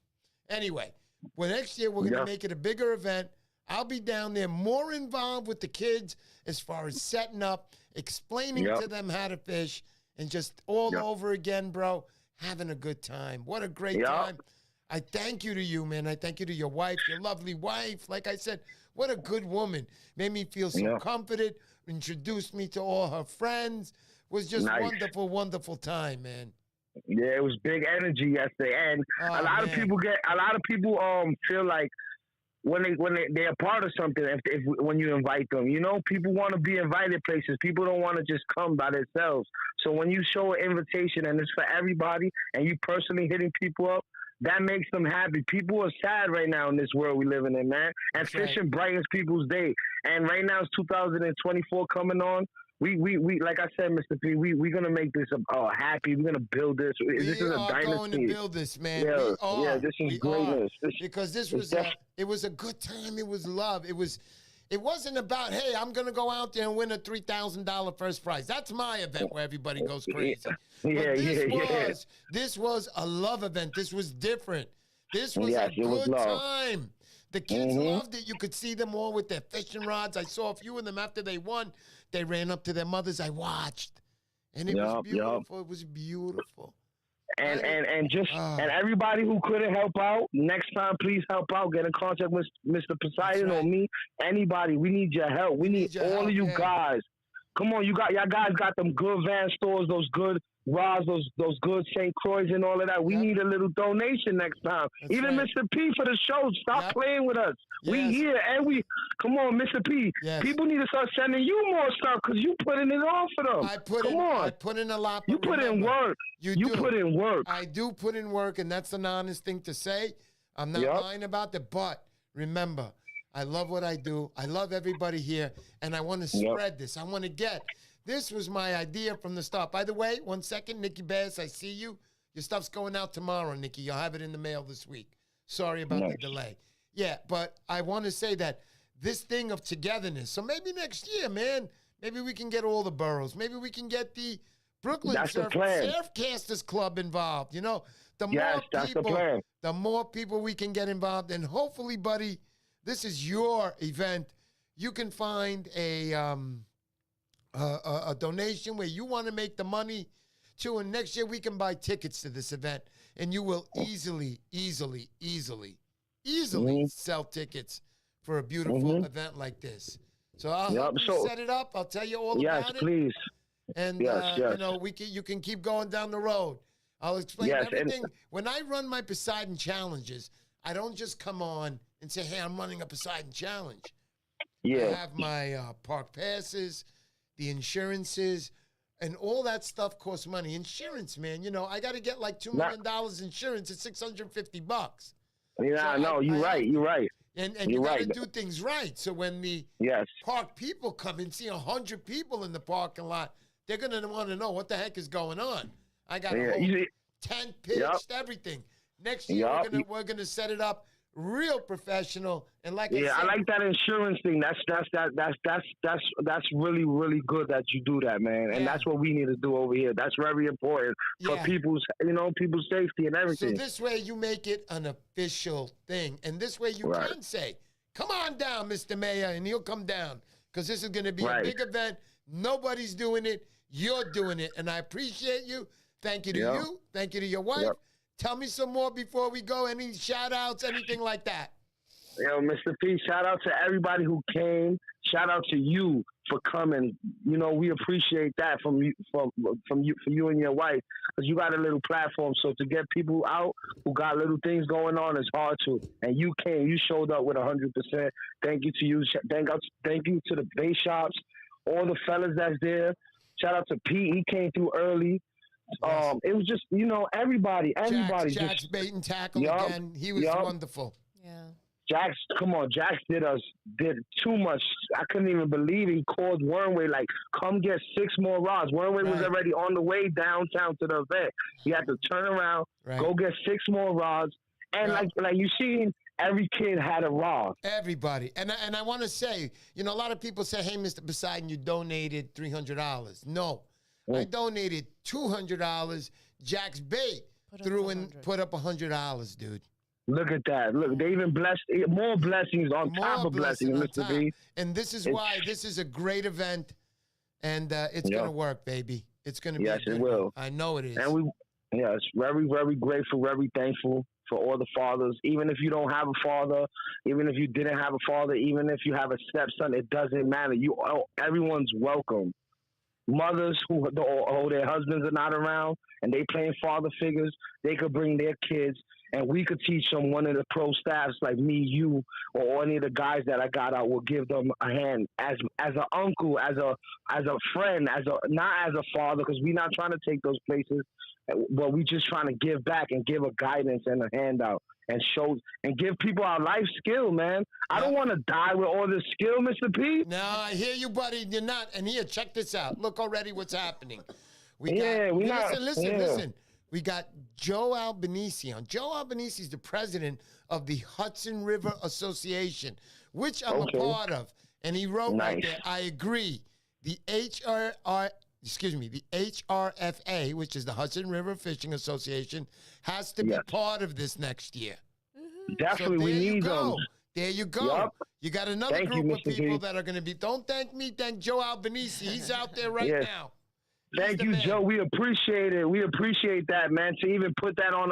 Anyway, next year we're going to make it a bigger event. I'll be down there more involved with the kids as far as setting up, explaining to them how to fish, and just all over again, bro, having a good time. What a great time. I thank you to you, man. I thank you to your wife, your lovely wife. Like I said, what a good woman. Made me feel so confident. Introduced me to all her friends. Was just wonderful, wonderful time, man. Yeah, it was big energy yesterday, and a lot of people feel like when they're a part of something. When you invite them, people want to be invited places. People don't want to just come by themselves. So when you show an invitation and it's for everybody, and you personally hitting people up, that makes them happy. People are sad right now in this world we living in, man. And fishing brightens people's day. And right now it's 2024 coming on. We like I said, Mr. P, we're gonna make this happy. We're gonna build this. This is a dynasty. We are going to build this, man. This is greatness. Because this was it was a good time. It was love. It wasn't about, hey, I'm going to go out there and win a $3,000 first prize. That's my event where everybody goes crazy. This was a love event. This was different. This was a good time. The kids loved it. You could see them all with their fishing rods. I saw a few of them after they won. They ran up to their mothers. I watched. And it was beautiful. It was beautiful. And everybody who couldn't help out, next time, please help out. Get in contact with Mr. Poseidon or me. Anybody, we need your help. We need all of you guys. Come on, y'all guys got them good van stores, those good rods, those good St. Croix and all of that. We need a little donation next time. Even Mr. P for the show. Stop playing with us. We here and come on, Mr. P. People need to start sending you more stuff because you putting it on for them. I put in a lot. You put in work. You put in work. I do put in work, and that's an honest thing to say. I'm not lying about that. But remember, I love what I do. I love everybody here, and I want to spread this. I want to get. This was my idea from the start. By the way, 1 second, Nikki Bass, I see you. Your stuff's going out tomorrow, Nikki. You'll have it in the mail this week. Sorry about the delay. Yeah, but I want to say that this thing of togetherness. So maybe next year, man, maybe we can get all the boroughs. Maybe we can get the Brooklyn That's the plan. Surfcasters Club involved. You know, the Yes, more that's the people, plan. the more people we can get involved, and hopefully, buddy, this is your event. You can find a donation where you want to make the money to, and next year we can buy tickets to this event, and you will easily sell tickets for a beautiful event like this. So I'll help you set it up. I'll tell you all about it. Yes, please. And yes. you know, you can keep going down the road. I'll explain everything. When I run my Poseidon challenges, I don't just come on and say, "Hey, I'm running a Poseidon challenge." Yeah. I have my park passes, the insurances, and all that stuff costs money. Insurance, man. You know, I got to get like $2 million insurance at $650. Yeah, no, you're right. You're right. And you got to do things right. So when the Yes. park people come and see 100 people in the parking lot, they're going to want to know what the heck is going on. I got a whole tent pitched, everything. Next year, we're gonna set it up real professional. And like I said, I like that insurance thing. That's really, really good that you do that, man. And that's what we need to do over here. That's very important for people's safety and everything. So this way you make it an official thing. And this way you can say, "Come on down, Mr. Mayor," and he'll come down. Because this is going to be a big event. Nobody's doing it. You're doing it. And I appreciate you. Thank you to you. Thank you to your wife. Tell me some more before we go. Any shout outs, anything like that? Yo, Mr. P, shout out to everybody who came. Shout out to you for coming. You know, we appreciate that from you and your wife, because you got a little platform. So to get people out who got little things going on is hard to. And you came. You showed up with 100%. Thank you to you. Thank you to the base shops, all the fellas that's there. Shout out to Pete. He came through early. It was just, you know, everybody. Jack's bait and tackle again. He was wonderful. Yeah. Jax did too much. I couldn't even believe it. He called Wormway like, "Come get 6 more rods." Wormway was already on the way downtown to the event. He had to turn around, go get 6 more rods, and like you seen, every kid had a rod. Everybody. And I want to say, you know, a lot of people say, "Hey, Mr. Poseidon, you donated $300. No. I donated $200. Jack's Bait put up $100, dude. Look at that. Look, they even blessed, more blessings on top of blessings, Mr. B. And this is why this is a great event, and it's going to work, baby. It's going to be. Yes, it will. I know it is. And very, very grateful, very thankful for all the fathers. Even if you don't have a father, even if you didn't have a father, even if you have a stepson, it doesn't matter. Everyone's welcome. Mothers who their husbands are not around and they playing father figures, they could bring their kids, and we could teach them. One of the pro staffs like me, you, or any of the guys that I got out will give them a hand as an uncle, as a friend, not as a father, because we're not trying to take those places, but we just trying to give back and give a guidance and a handout and show and give people our life skill, man. I don't want to die with all this skill, Mr. P. No, I hear you, buddy. You're not. And here, check this out. Look already what's happening. Listen. We got Joe Albanese on. Joe Albanese is the president of the Hudson River Association, which I'm a part of. And he wrote right there, "I agree. The HRFA, which is the Hudson River Fishing Association, has to be part of this next year." Definitely, so we need them. There you go. Yep. You got another group of people that are going to be. Don't thank me. Thank Joe Albanese. He's out there right now. Thank you, Joe. We appreciate it. We appreciate that, man. To even put that on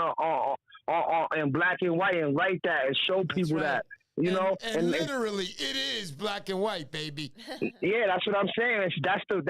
in black and white and write that and show people that. You know, and literally, it is black and white, baby. Yeah, that's what I'm saying. That's the.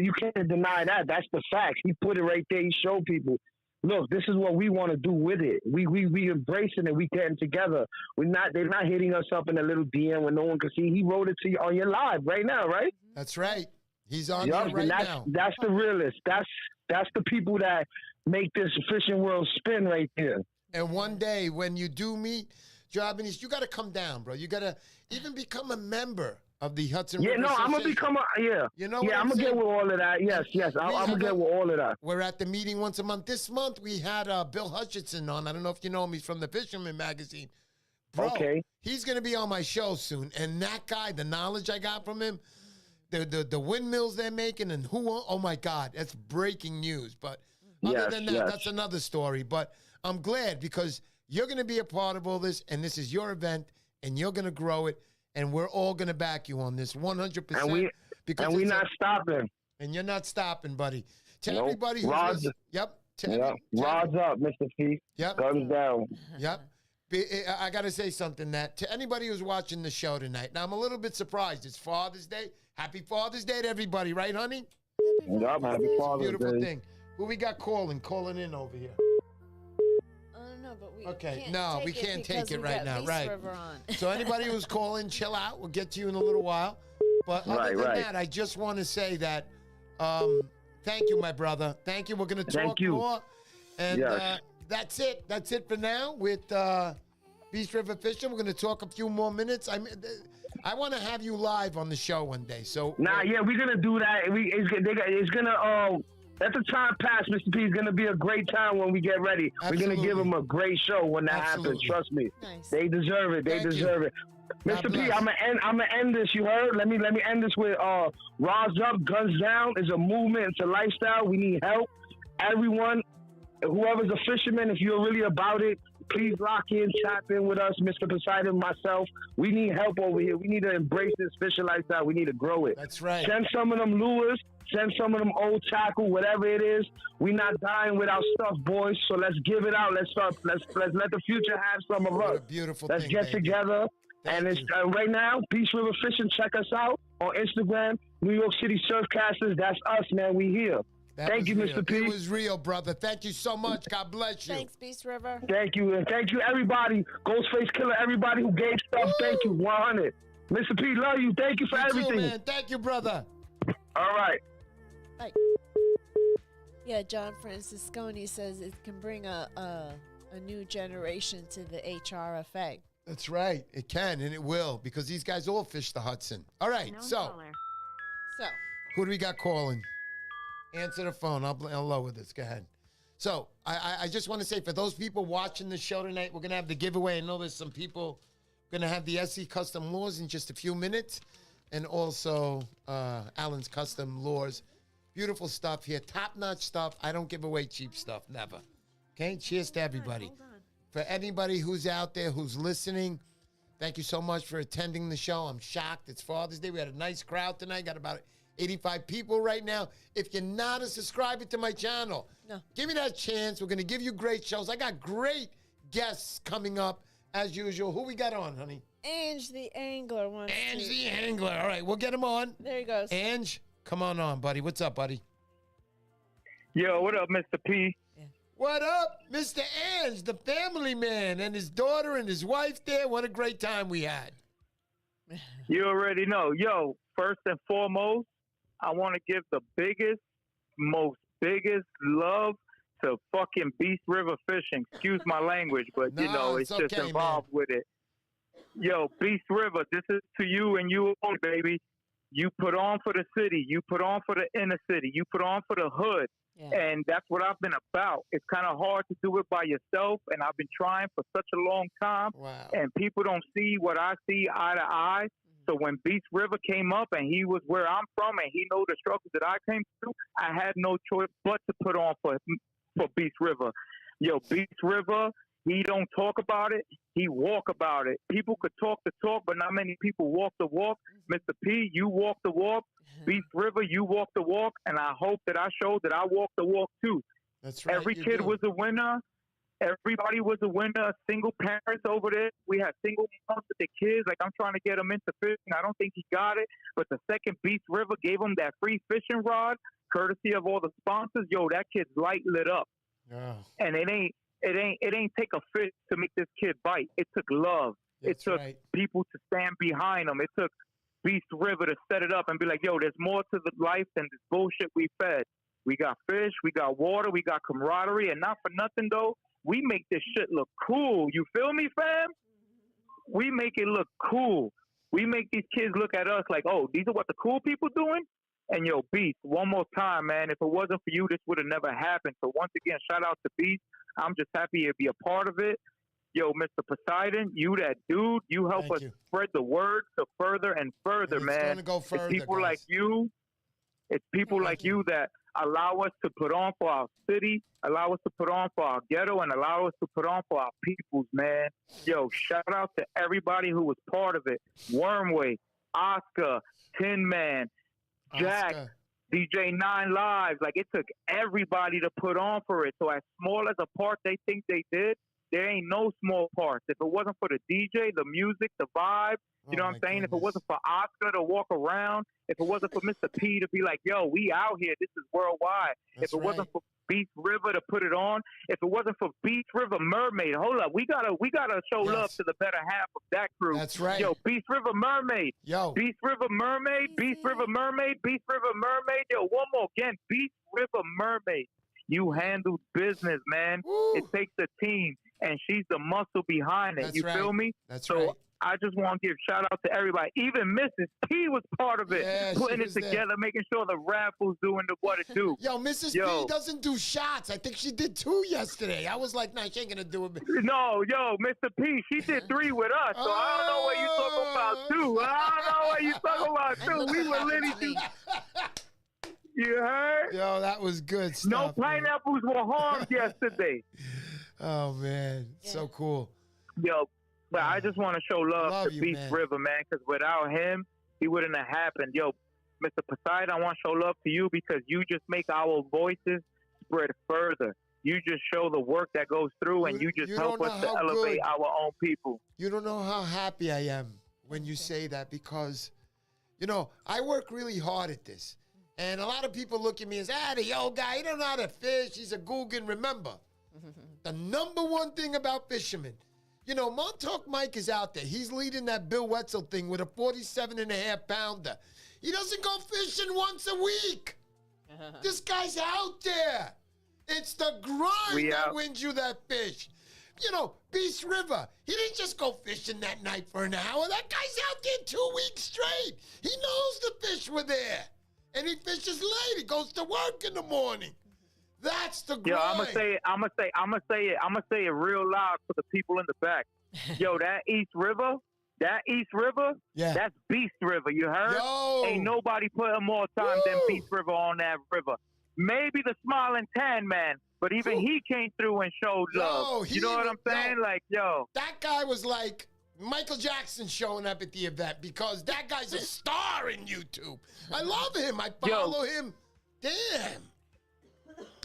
You can't deny that. That's the facts. He put it right there. He showed people. Look, this is what we want to do with it. We embracing it. We getting together. They're not hitting us up in a little DM when no one can see. He wrote it to you on your live right now, right? That's right. He's on there right now. That's the realists. That's the people that make this fishing world spin right there. And one day when you do meet Joe Albanese, you got to come down, bro. You got to even become a member of the Hudson River Association. I'm going to become You know what I'm going to get with all of that. Yes. I'm going to get with all of that. We're at the meeting once a month. This month we had Bill Hutchinson on. I don't know if you know him. He's from the Fisherman magazine. Bro, he's going to be on my show soon. And that guy, the knowledge I got from him, the windmills they're making and who? Oh my God, that's breaking news. But other Yes, than that, yes. that's another story. But I'm glad because you're going to be a part of all this, and this is your event, and you're going to grow it, and we're all going to back you on this 100%. And we're not stopping. And you're not stopping, buddy. To Nope. everybody who's Rods, listening, yep. yep. Rods up, Mr. P. Yep. Guns down. Yep. I got to say something that to anybody who's watching the show tonight. Now, I'm a little bit surprised. It's Father's Day. Happy Father's Day to everybody, right, honey? Yep, happy Father's Beautiful Day. thing. Who we got calling in over here? No, but we Okay, can't no, take we can't take because it we right got now, Beast right. River on. So anybody who's calling, chill out. We'll get to you in a little while. But other than that, I just want to say that thank you, my brother. Thank you. We're going to talk more. And that's it. That's it for now with Beast River Fishing. We're going to talk a few more minutes. I want to have you live on the show one day. So yeah, we're gonna do that. It's gonna let the time pass, Mr. P. It's gonna be a great time when we get ready. Absolutely. We're gonna give them a great show when that happens. Trust me. Nice. They deserve it. They deserve it. Mr. P, I'm gonna end this. You heard? Let me end this with Rods Up, Guns Down is a movement. It's a lifestyle. We need help. Everyone, whoever's a fisherman, if you're really about it, please lock in, tap in with us, Mr. Poseidon, myself. We need help over here. We need to embrace this fishing lifestyle. We need to grow it. That's right. Send some of them lures. Send some of them old tackle, whatever it is. We not dying without stuff, boys. So let's give it out. Let's let the future have some of What us. a beautiful Let's thing, get baby. together. Thank It's you. right now, Beast River Fishing. Check us out on Instagram. New York City Surfcasters. That's us, man. We here. Thank you, real. Mr. P. It was real, brother. Thank you so much. God bless you. Thanks, Beast River. Thank you, and thank you, everybody. Ghostface Killer, everybody who gave stuff. Woo! Thank you, 100. Mr. P, love you. Thank you for You too, everything. man. Thank you, brother. All right. Bye. Yeah, John Francisconi says it can bring a new generation to the HR effect. That's right. It can and it will because these guys all fish the Hudson. All right. So, who do we got calling? Answer the phone. I'll lower this. Go ahead. So, I just want to say for those people watching the show tonight, we're going to have the giveaway. I know there's some people going to have the SC Custom Lures in just a few minutes. And also Alan's Custom Lures. Beautiful stuff here. Top-notch stuff. I don't give away cheap stuff. Never. Okay? Cheers to everybody. Hold on. For anybody who's out there who's listening, thank you so much for attending the show. I'm shocked. It's Father's Day. We had a nice crowd tonight. Got about 85 people right now. If you're not a subscriber to my channel, give me that chance. We're going to give you great shows. I got great guests coming up as usual. Who we got on, honey? Ange the Angler wants Ange to. the Angler. All right, we'll get him on. There he goes. Ange, come on, buddy. What's up, buddy? Yo, what up, Mr. P? What up, Mr. Ange, the family man, and his daughter and his wife there? What a great time we had. You already know. Yo, first and foremost, I want to give the biggest love to fucking Beast River Fishing. Excuse my language, but, you know, it's just okay, involved with it. Yo, Beast River, this is to you and you only, baby. You put on for the city. You put on for the inner city. You put on for the hood. Yeah. And that's what I've been about. It's kind of hard to do it by yourself, and I've been trying for such a long time. Wow. And people don't see what I see eye to eye. So when Beast River came up and he was where I'm from and he know the struggles that I came through, I had no choice but to put on for Beast River. Yo, Beast River, he don't talk about it. He walk about it. People could talk the talk, but not many people walk the walk. Mr. P, you walk the walk. Beast River, you walk the walk. And I hope that I showed that I walk the walk too. That's right. Every you kid do. was a winner. Everybody was a winner. Single parents over there. We had single moms with their kids. Like, I'm trying to get them into fishing. I don't think he got it. But the second Beast River gave him that free fishing rod, courtesy of all the sponsors. Yo, that kid's light lit up. Oh, And it ain't take a fish to make this kid bite. It took love. that's it took right. people to stand behind him. It took Beast River to set it up and be like, yo, there's more to the life than this bullshit we fed. We got fish, we got water, we got camaraderie, and not for nothing, though, we make this shit look cool. You feel me, fam? We make it look cool. We make these kids look at us like, oh, these are what the cool people doing? And, yo, Beast, one more time, man. If it wasn't for you, this would have never happened. So, once again, shout out to Beast. I'm just happy to be a part of it. Yo, Mr. Poseidon, you that dude. You help Thank us you. spread the word to further and further, And it's man. going to go further, It's people guys. like you. It's people Thank like you. you that allow us to put on for our city, allow us to put on for our ghetto, and allow us to put on for our peoples, man. Yo, shout out to everybody who was part of it. Wormway, Oscar, Tin Man, Jack, Oscar. DJ Nine Lives. Like, it took everybody to put on for it. So as small as a part they think they did, there ain't no small parts. If it wasn't for the DJ, the music, the vibe, you know what I'm saying? If it wasn't for Oscar to walk around, if it wasn't for Mr. P to be like, yo, we out here, this is worldwide. That's If it wasn't right. for Beast River to put it on, if it wasn't for Beast River Mermaid, hold up, we gotta show love Yes. to the better half of that crew. That's right. Yo, Beast River Mermaid. Yo. Beast River Mermaid, Beast River Mermaid, Beast River Mermaid. Yo, one more again, Beast River Mermaid. You handled business, man. Woo. It takes a team, and she's the muscle behind it. That's You right. feel me? That's So right. I just want to give shout out to everybody. Even Mrs. P was part of it, Yeah, she putting it was there. together, making sure the raffles doing what it do. Yo, Mrs. Yo. P doesn't do shots. I think she did 2 yesterday. I was like, nah, she ain't going to do it. No, yo, Mr. P, she did 3 with us, so I don't know what you talking about 2. I don't know what you talking about 2. We were literally, you heard? Yo, that was good stuff. No man. pineapples were harmed yesterday. Oh, man. So cool. Yo, but I just want to show love Love to you, Beast man. River, man, because without him, he wouldn't have happened. Yo, Mr. Poseidon, I want to show love to you because you just make our voices spread further. You just show the work that goes through, and you just You help don't us know to how elevate good- our own people. You don't know how happy I am when you say that because, you know, I work really hard at this. And a lot of people look at me and say, the old guy, he don't know how to fish. He's a Googan. Remember, the number one thing about fishermen, you know, Montauk Mike is out there. He's leading that Bill Wetzel thing with a 47.5 pounder. He doesn't go fishing once a week. This guy's out there. It's the grind We that out. wins you that fish. You know, Beast River, he didn't just go fishing that night for an hour. That guy's out there 2 weeks straight. He knows the fish were there. And he fishes late. He goes to work in the morning. That's the grind. Yo, I'm gonna say it real loud for the people in the back. Yo, that East River, Yeah. that's Beast River. You heard? Yo. Ain't nobody putting more time than Woo. Beast River on that river. Maybe the Smiling Tan Man, but even Woo. he came through and showed Yo, love. he You know what I'm was- saying? yo. Like, yo, That guy was like Michael Jackson showing up at the event because that guy's a star in YouTube. I love him. I follow him. Damn.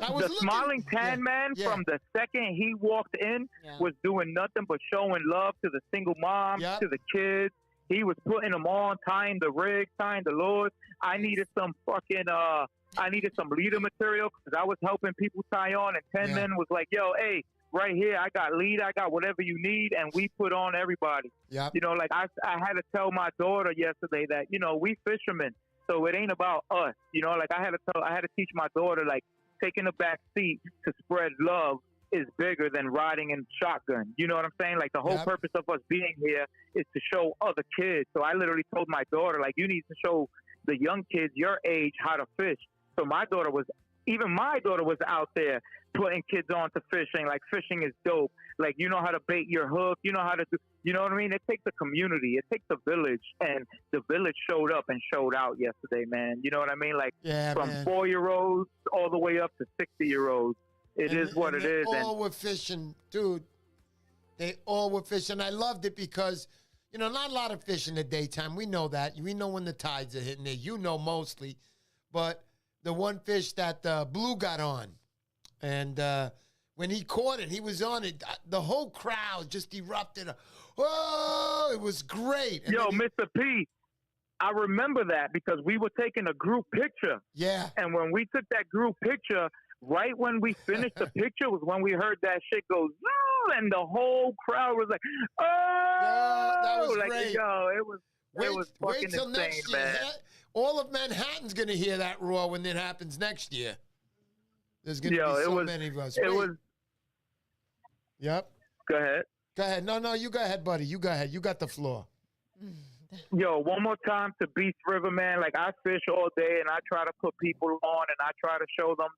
I was the looking- Smiling Tan Yeah, Man, yeah. from the second he walked in, Yeah. was doing nothing but showing love to the single moms, Yep. to the kids. He was putting them on, tying the rig, tying the lures. I needed some leader material because I was helping people tie on, and 10 Yeah. men was like, yo, hey, right here, I got lead, I got whatever you need, and we put on everybody. Yep. You know, like I had to tell my daughter yesterday that, you know, we fishermen, so it ain't about us. You know, like I had to teach my daughter, like, taking a back seat to spread love is bigger than riding in shotgun. You know what I'm saying? Like, the whole Yep. purpose of us being here is to show other kids. So I literally told my daughter, like, you need to show the young kids your age how to fish. So my daughter was out there putting kids on to fishing. Like, fishing is dope. Like, you know how to bait your hook. You know how to do, you know what I mean? It takes a community. It takes a village. And the village showed up and showed out yesterday, man. You know what I mean? Like, Yeah, from man. 4-year-olds all the way up to 60-year-olds. It is what it they is. all were fishing, dude. They all were fishing. I loved it because, you know, not a lot of fish in the daytime. We know that. We know when the tides are hitting there. You know mostly. But the one fish that Blue got on, and when he caught it, he was on it. The whole crowd just erupted. Oh, it was great. And Yo, then he- Mr. P, I remember that because we were taking a group picture. yeah. And when we took that group picture, right when we finished the picture was when we heard that shit go, "Zoo," and the whole crowd was like, oh, that was like, great. Yo, it was Wait fucking till insane, next year. man. All of Manhattan's going to hear that roar when it happens next year. There's going to Yo, be it so was- many of us. It Wait. was, Yep. go ahead. Go ahead. No, you go ahead, buddy. You go ahead. You got the floor. Yo, one more time to Beast River, man. Like, I fish all day, and I try to put people on, and I try to show them,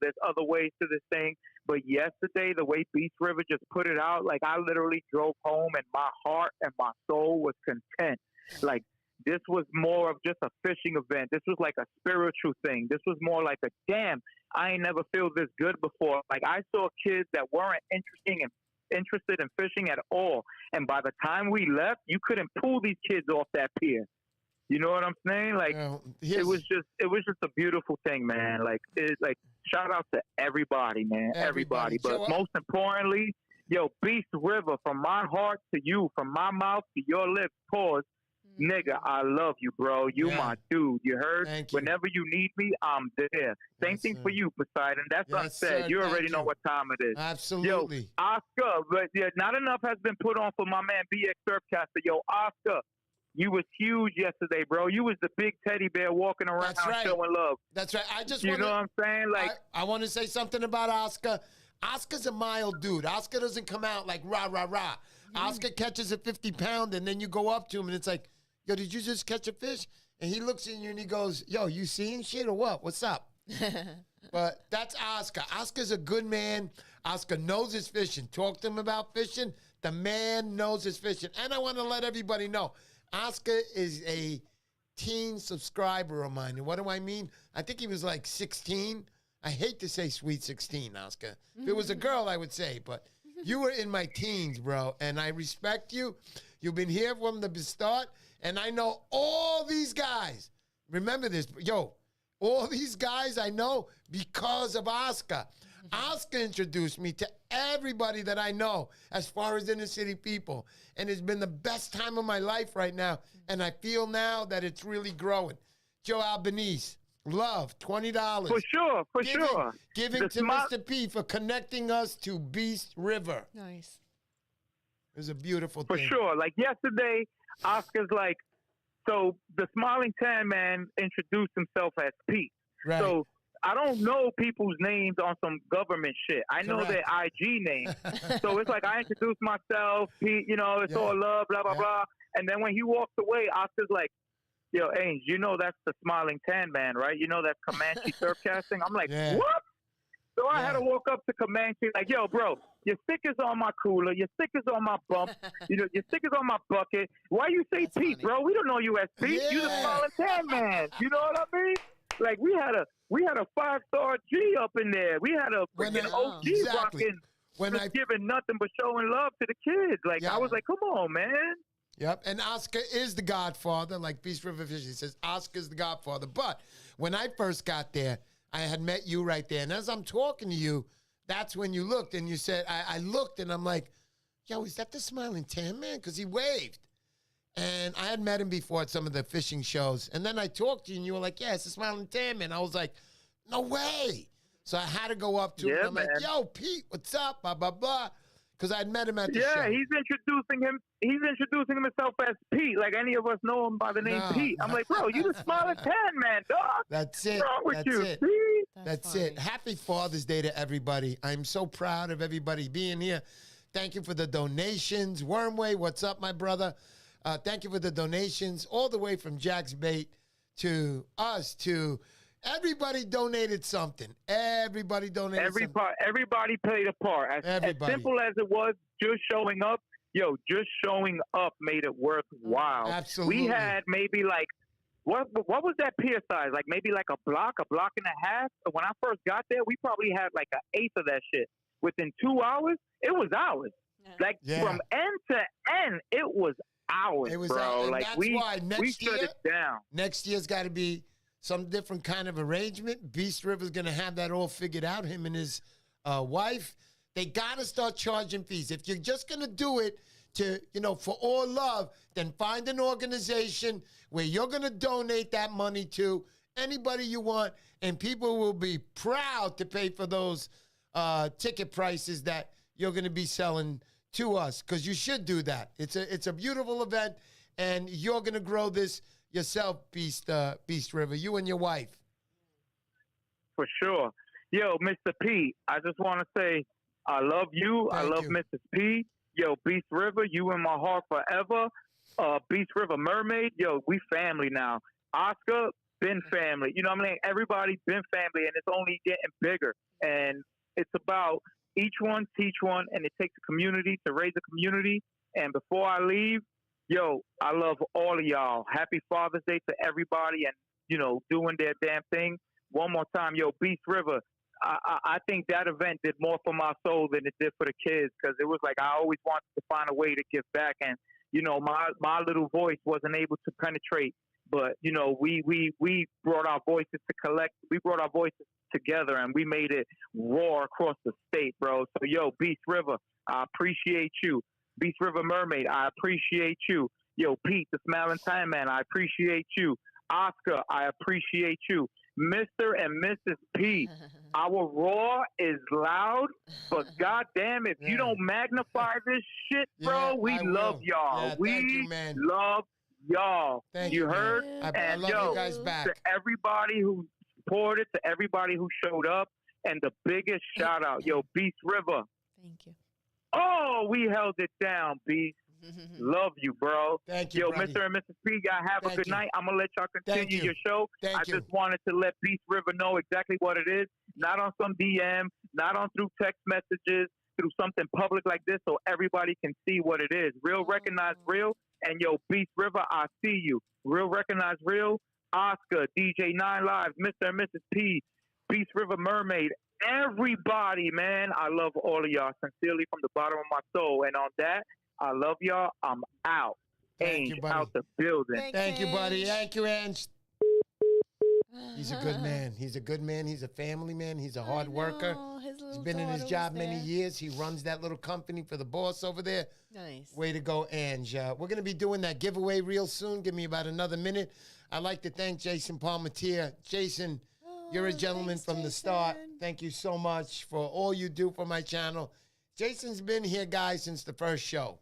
there's other ways to this thing. But yesterday, the way Beast River just put it out, like, I literally drove home, and my heart and my soul was content. Like, this was more of just a fishing event. This was like a spiritual thing. This was more like damn, I ain't never felt this good before. Like, I saw kids that weren't interested in fishing at all. And by the time we left, you couldn't pull these kids off that pier. You know what I'm saying? Like, it was just a beautiful thing, man. Like, shout out to everybody, man. Everybody. But most importantly, Beast River, from my heart to you, from my mouth to your lips, pause. Nigga, I love you, bro. You my dude. You heard? Thank you. Whenever you need me, I'm there. Same thing for you, Poseidon. That's unsaid. Sir. You already know what time it is. Absolutely. Yo, Oscar, but not enough has been put on for my man BX Surfcaster. Yo, Oscar, you was huge yesterday, bro. You was the big teddy bear walking around showing love. That's right. I just know what I'm saying? Like, I want to say something about Oscar. Oscar's a mild dude. Oscar doesn't come out like rah, rah, rah. Oscar catches a 50-pounder, and then you go up to him, and it's like, yo, did you just catch a fish? And he looks at you and he goes, yo, you seeing shit or what? What's up? But that's Oscar. Oscar's a good man. Oscar knows his fishing. Talk to him about fishing. The man knows his fishing. And I want to let everybody know, Oscar is a teen subscriber of mine. And what do I mean? I think he was like 16. I hate to say sweet 16, Oscar. If it was a girl, I would say. But you were in my teens, bro. And I respect you. You've been here from the start. And I know all these guys. Remember this. Yo, all these guys I know because of Oscar. Oscar introduced me to everybody that I know as far as inner city people. And it's been the best time of my life right now. And I feel now that it's really growing. Joe Albanese, love, $20. For sure. Giving to Mr. P for connecting us to Beast River. Nice. It was a beautiful thing. For sure. Like yesterday, Oscar's like, so the Smiling Tan Man introduced himself as Pete. Right. So I don't know people's names on some government shit. I know their IG names. So it's like I introduced myself, Pete, it's all love, blah, blah, blah. And then when he walked away, Oscar's like, yo, Ainge, that's the Smiling Tan Man, right? That's Comanche Surfcasting. I'm like, what? So I had to walk up to Comanche like, yo, bro, your sticker's on my cooler, your sticker's on my bump, your sticker's on my bucket. Why you say Pete, bro? We don't know you as Pete. You the Smiling Tan Man. You know what I mean? Like we had a 5-star G up in there. We had a freaking OG rocking, just giving nothing but showing love to the kids. Like I was like, come on, man. Yep, and Oscar is the godfather, like Beast River Fishing says. Oscar's the godfather. But when I first got there, I had met you right there. And as I'm talking to you, that's when you looked and you said, I looked and I'm like, yo, is that the Smiling Tan Man? Because he waved. And I had met him before at some of the fishing shows. And then I talked to you and you were like, yeah, it's the Smiling Tan Man. I was like, no way. So I had to go up to him. And I'm like, yo, Pete, what's up? Blah, blah, blah. Because I'd met him at the show. Yeah, he's introducing himself as Pete, like any of us know him by the name Pete. I'm like, bro, you the Smiling Tan Man, dog. That's it. What's wrong with That's you, it. Pete? That's it. Happy Father's Day to everybody. I'm so proud of everybody being here. Thank you for the donations. Wormway, what's up, my brother? Thank you for the donations, all the way from Jack's Bait to us to everybody donated something. Everybody donated something. Everybody played a part. As simple as it was, just showing up. Yo, just showing up made it worthwhile. Absolutely. We had maybe like, what was that pier size? Like maybe like a block and a half. When I first got there, we probably had like an eighth of that shit. Within 2 hours, it was ours. Like from end to end, it was ours, bro. And like that's we shut it down. Next year's got to be some different kind of arrangement. Beast River's going to have that all figured out, him and his wife. They got to start charging fees. If you're just going to do it to, for all love, then find an organization where you're going to donate that money to anybody you want, and people will be proud to pay for those ticket prices that you're going to be selling to us, because you should do that. It's a beautiful event, and you're going to grow this yourself, Beast River, you and your wife. For sure. Yo, Mr. P, I just want to say I love you. I love Mrs. P. Yo, Beast River, you in my heart forever. Beast River Mermaid, yo, we family now. Oscar, been family. You know what I mean? Everybody been family, and it's only getting bigger. And it's about each one teach one, and it takes a community to raise a community. And before I leave, yo, I love all of y'all. Happy Father's Day to everybody, and doing their damn thing. One more time, yo, Beast River. I think that event did more for my soul than it did for the kids, because it was like I always wanted to find a way to give back, and my little voice wasn't able to penetrate, but we brought our voices to collect. We brought our voices together, and we made it roar across the state, bro. So yo, Beast River, I appreciate you. Beast River Mermaid, I appreciate you. Yo, Pete, the Smiling Time Man, I appreciate you. Oscar, I appreciate you. Mr. and Mrs. P, our roar is loud, but goddamn, if you don't magnify this shit, bro, we love y'all. Yeah, we love y'all. Thank you heard? I love you guys back. To everybody who supported, to everybody who showed up, and the biggest shout out, yo, Beast River. Thank you. Oh, we held it down, Beast. Love you, bro. Thank you, yo, buddy. Mr. and Mrs. P, y'all have a good night. I'm going to let y'all continue your show. I just wanted to let Beast River know exactly what it is. Not on some DM, not on through text messages, through something public like this, so everybody can see what it is. Real recognize real. And yo, Beast River, I see you. Real recognize real. Oscar, DJ 9 Lives, Mr. and Mrs. P, Beast River Mermaid. Everybody, man. I love all of y'all sincerely from the bottom of my soul. And on that, I love y'all. I'm out. Thank you, buddy. Out the building. Thank you, buddy. Thank you, Ange. He's a good man. He's a good man. He's a family man. He's a hard worker. He's been in his job many years. He runs that little company for the boss over there. Nice. Way to go, Ange. We're going to be doing that giveaway real soon. Give me about another minute. I'd like to thank Jason Palmatier. Jason, you're a gentleman from the start. Thank you so much for all you do for my channel. Jason's been here, guys, since the first show.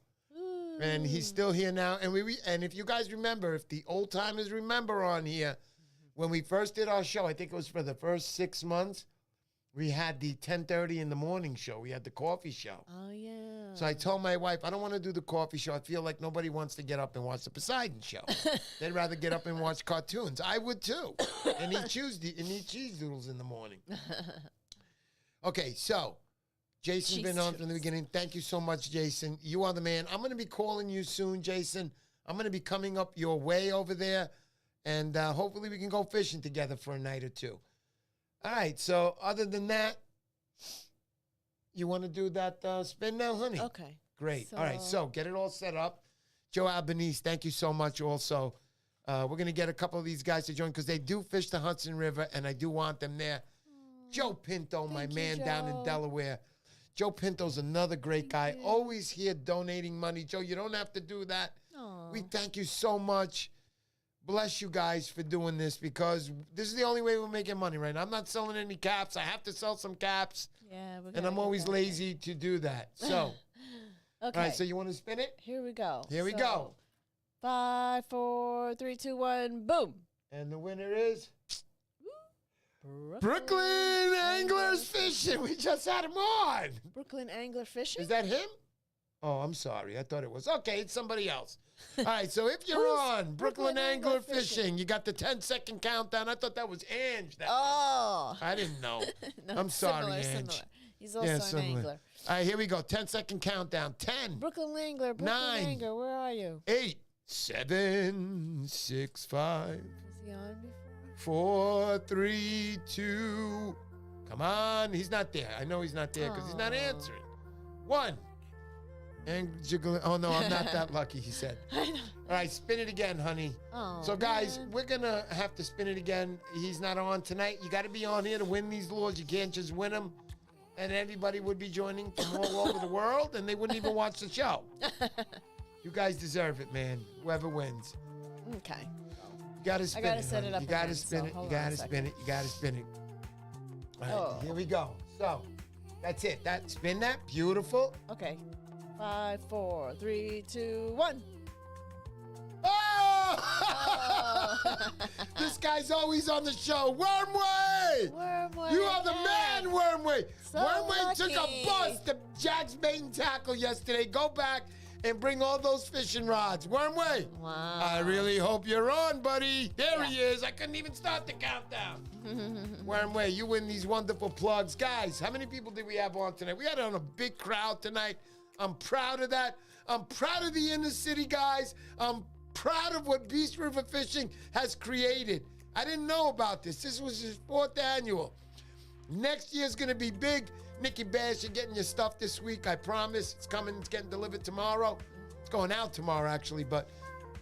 And he's still here now. And if you guys remember, if the old timers remember on here, when we first did our show, I think it was for the first 6 months, we had the 10:30 in the morning show. We had the coffee show. Oh, yeah. So I told my wife, I don't want to do the coffee show. I feel like nobody wants to get up and watch the Poseidon show. They'd rather get up and watch cartoons. I would too. And eat cheese doodles in the morning. Okay, so Jason's been on from the beginning. Thank you so much, Jason. You are the man. I'm going to be calling you soon, Jason. I'm going to be coming up your way over there. And hopefully we can go fishing together for a night or two. All right, so other than that, you want to do that spin now, honey? Okay. Great. All right, so get it all set up. Joe Albanese, thank you so much also. We're going to get a couple of these guys to join because they do fish the Hudson River, and I do want them there. Joe Pinto, my man down in Delaware. Joe Pinto's another great guy. Always here donating money. Joe, you don't have to do that. Aww. We thank you so much. Bless you guys for doing this because this is the only way we're making money right now. I'm not selling any caps. I have to sell some caps. Yeah, and I'm always lazy to do that. So, okay. All right, so you want to spin it? Here we go. Here we go. 5, 4, 3, 2, 1, boom. And the winner is Brooklyn Anglers Fishing. We just had him on. Brooklyn Angler Fishing? Is that him? Oh, I'm sorry. I thought it was. Okay, it's somebody else. All right, so if you're on Brooklyn Angler Fishing, you got the 10-second countdown. I thought that was Ange. I didn't know. No, I'm sorry, Ange. Similar. He's also an angler. All right, here we go. 10-second countdown. 10. Brooklyn Angler. 9. Where are you? 8, 7, 6, 5. Was he on before? 4, 3, 2. Come on. He's not there. I know he's not there because he's not answering. 1. And jiggling. Oh, no, I'm not that lucky, he said. I know. All right, spin it again, honey. Oh, so, guys, we're going to have to spin it again. He's not on tonight. You got to be on here to win these laws. You can't just win them. And everybody would be joining from all over the world, and they wouldn't even watch the show. You guys deserve it, man. Whoever wins. Okay. You got to spin it. I got to set it up. You got to spin it. You got to spin it. You got to spin it. All right, here we go. So, that's it. Spin that. Beautiful. Okay. 5, 4, 3, 2, 1. Oh! This guy's always on the show. Wormway! Wormway. You are the man, Wormway. So Wormway took lucky. a bus to Jack's main tackle yesterday. Go back and bring all those fishing rods. Wormway. Wow. I really hope you're on, buddy. There he is. I couldn't even start the countdown. Wormway, you win these wonderful plugs. Guys, how many people did we have on tonight? We had on a big crowd tonight. I'm proud of that. I'm proud of the inner city guys. I'm proud of what Beast River Fishing has created. I didn't know about this. This was his 4th annual. Next year's going to be big. Nikki Bash, you're getting your stuff this week, I promise. It's coming. It's getting delivered tomorrow. It's going out tomorrow, actually. But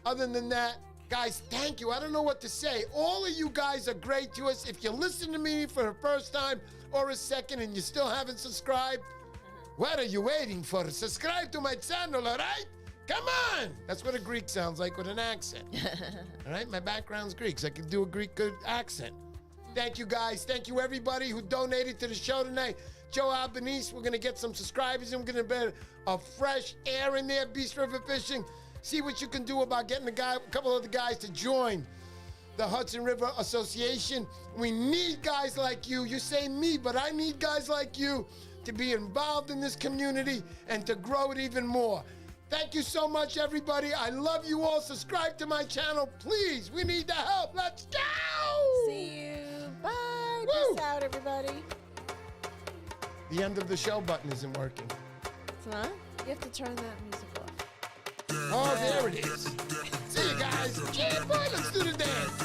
other than that, guys, thank you. I don't know what to say. All of you guys are great to us. If you listen to me for the first time or a second and you still haven't subscribed, what are you waiting for? Subscribe to my channel, all right? Come on! That's what a Greek sounds like with an accent. All right? My background's Greek, so I can do a Greek good accent. Thank you, guys. Thank you, everybody who donated to the show tonight. Joe Albanese, we're going to get some subscribers, and we're going to put a fresh air in there, Beast River Fishing. See what you can do about getting a couple of the guys to join the Hudson River Association. We need guys like you. You say me, but I need guys like you to be involved in this community and to grow it even more. Thank you so much, everybody. I love you all. Subscribe to my channel, please. We need the help. Let's go! See you. Bye. Woo. Peace out, everybody. The end of the show button isn't working. It's not? You have to turn that music off. Oh, there it is. See you guys. Yeah, boy, let's do the dance.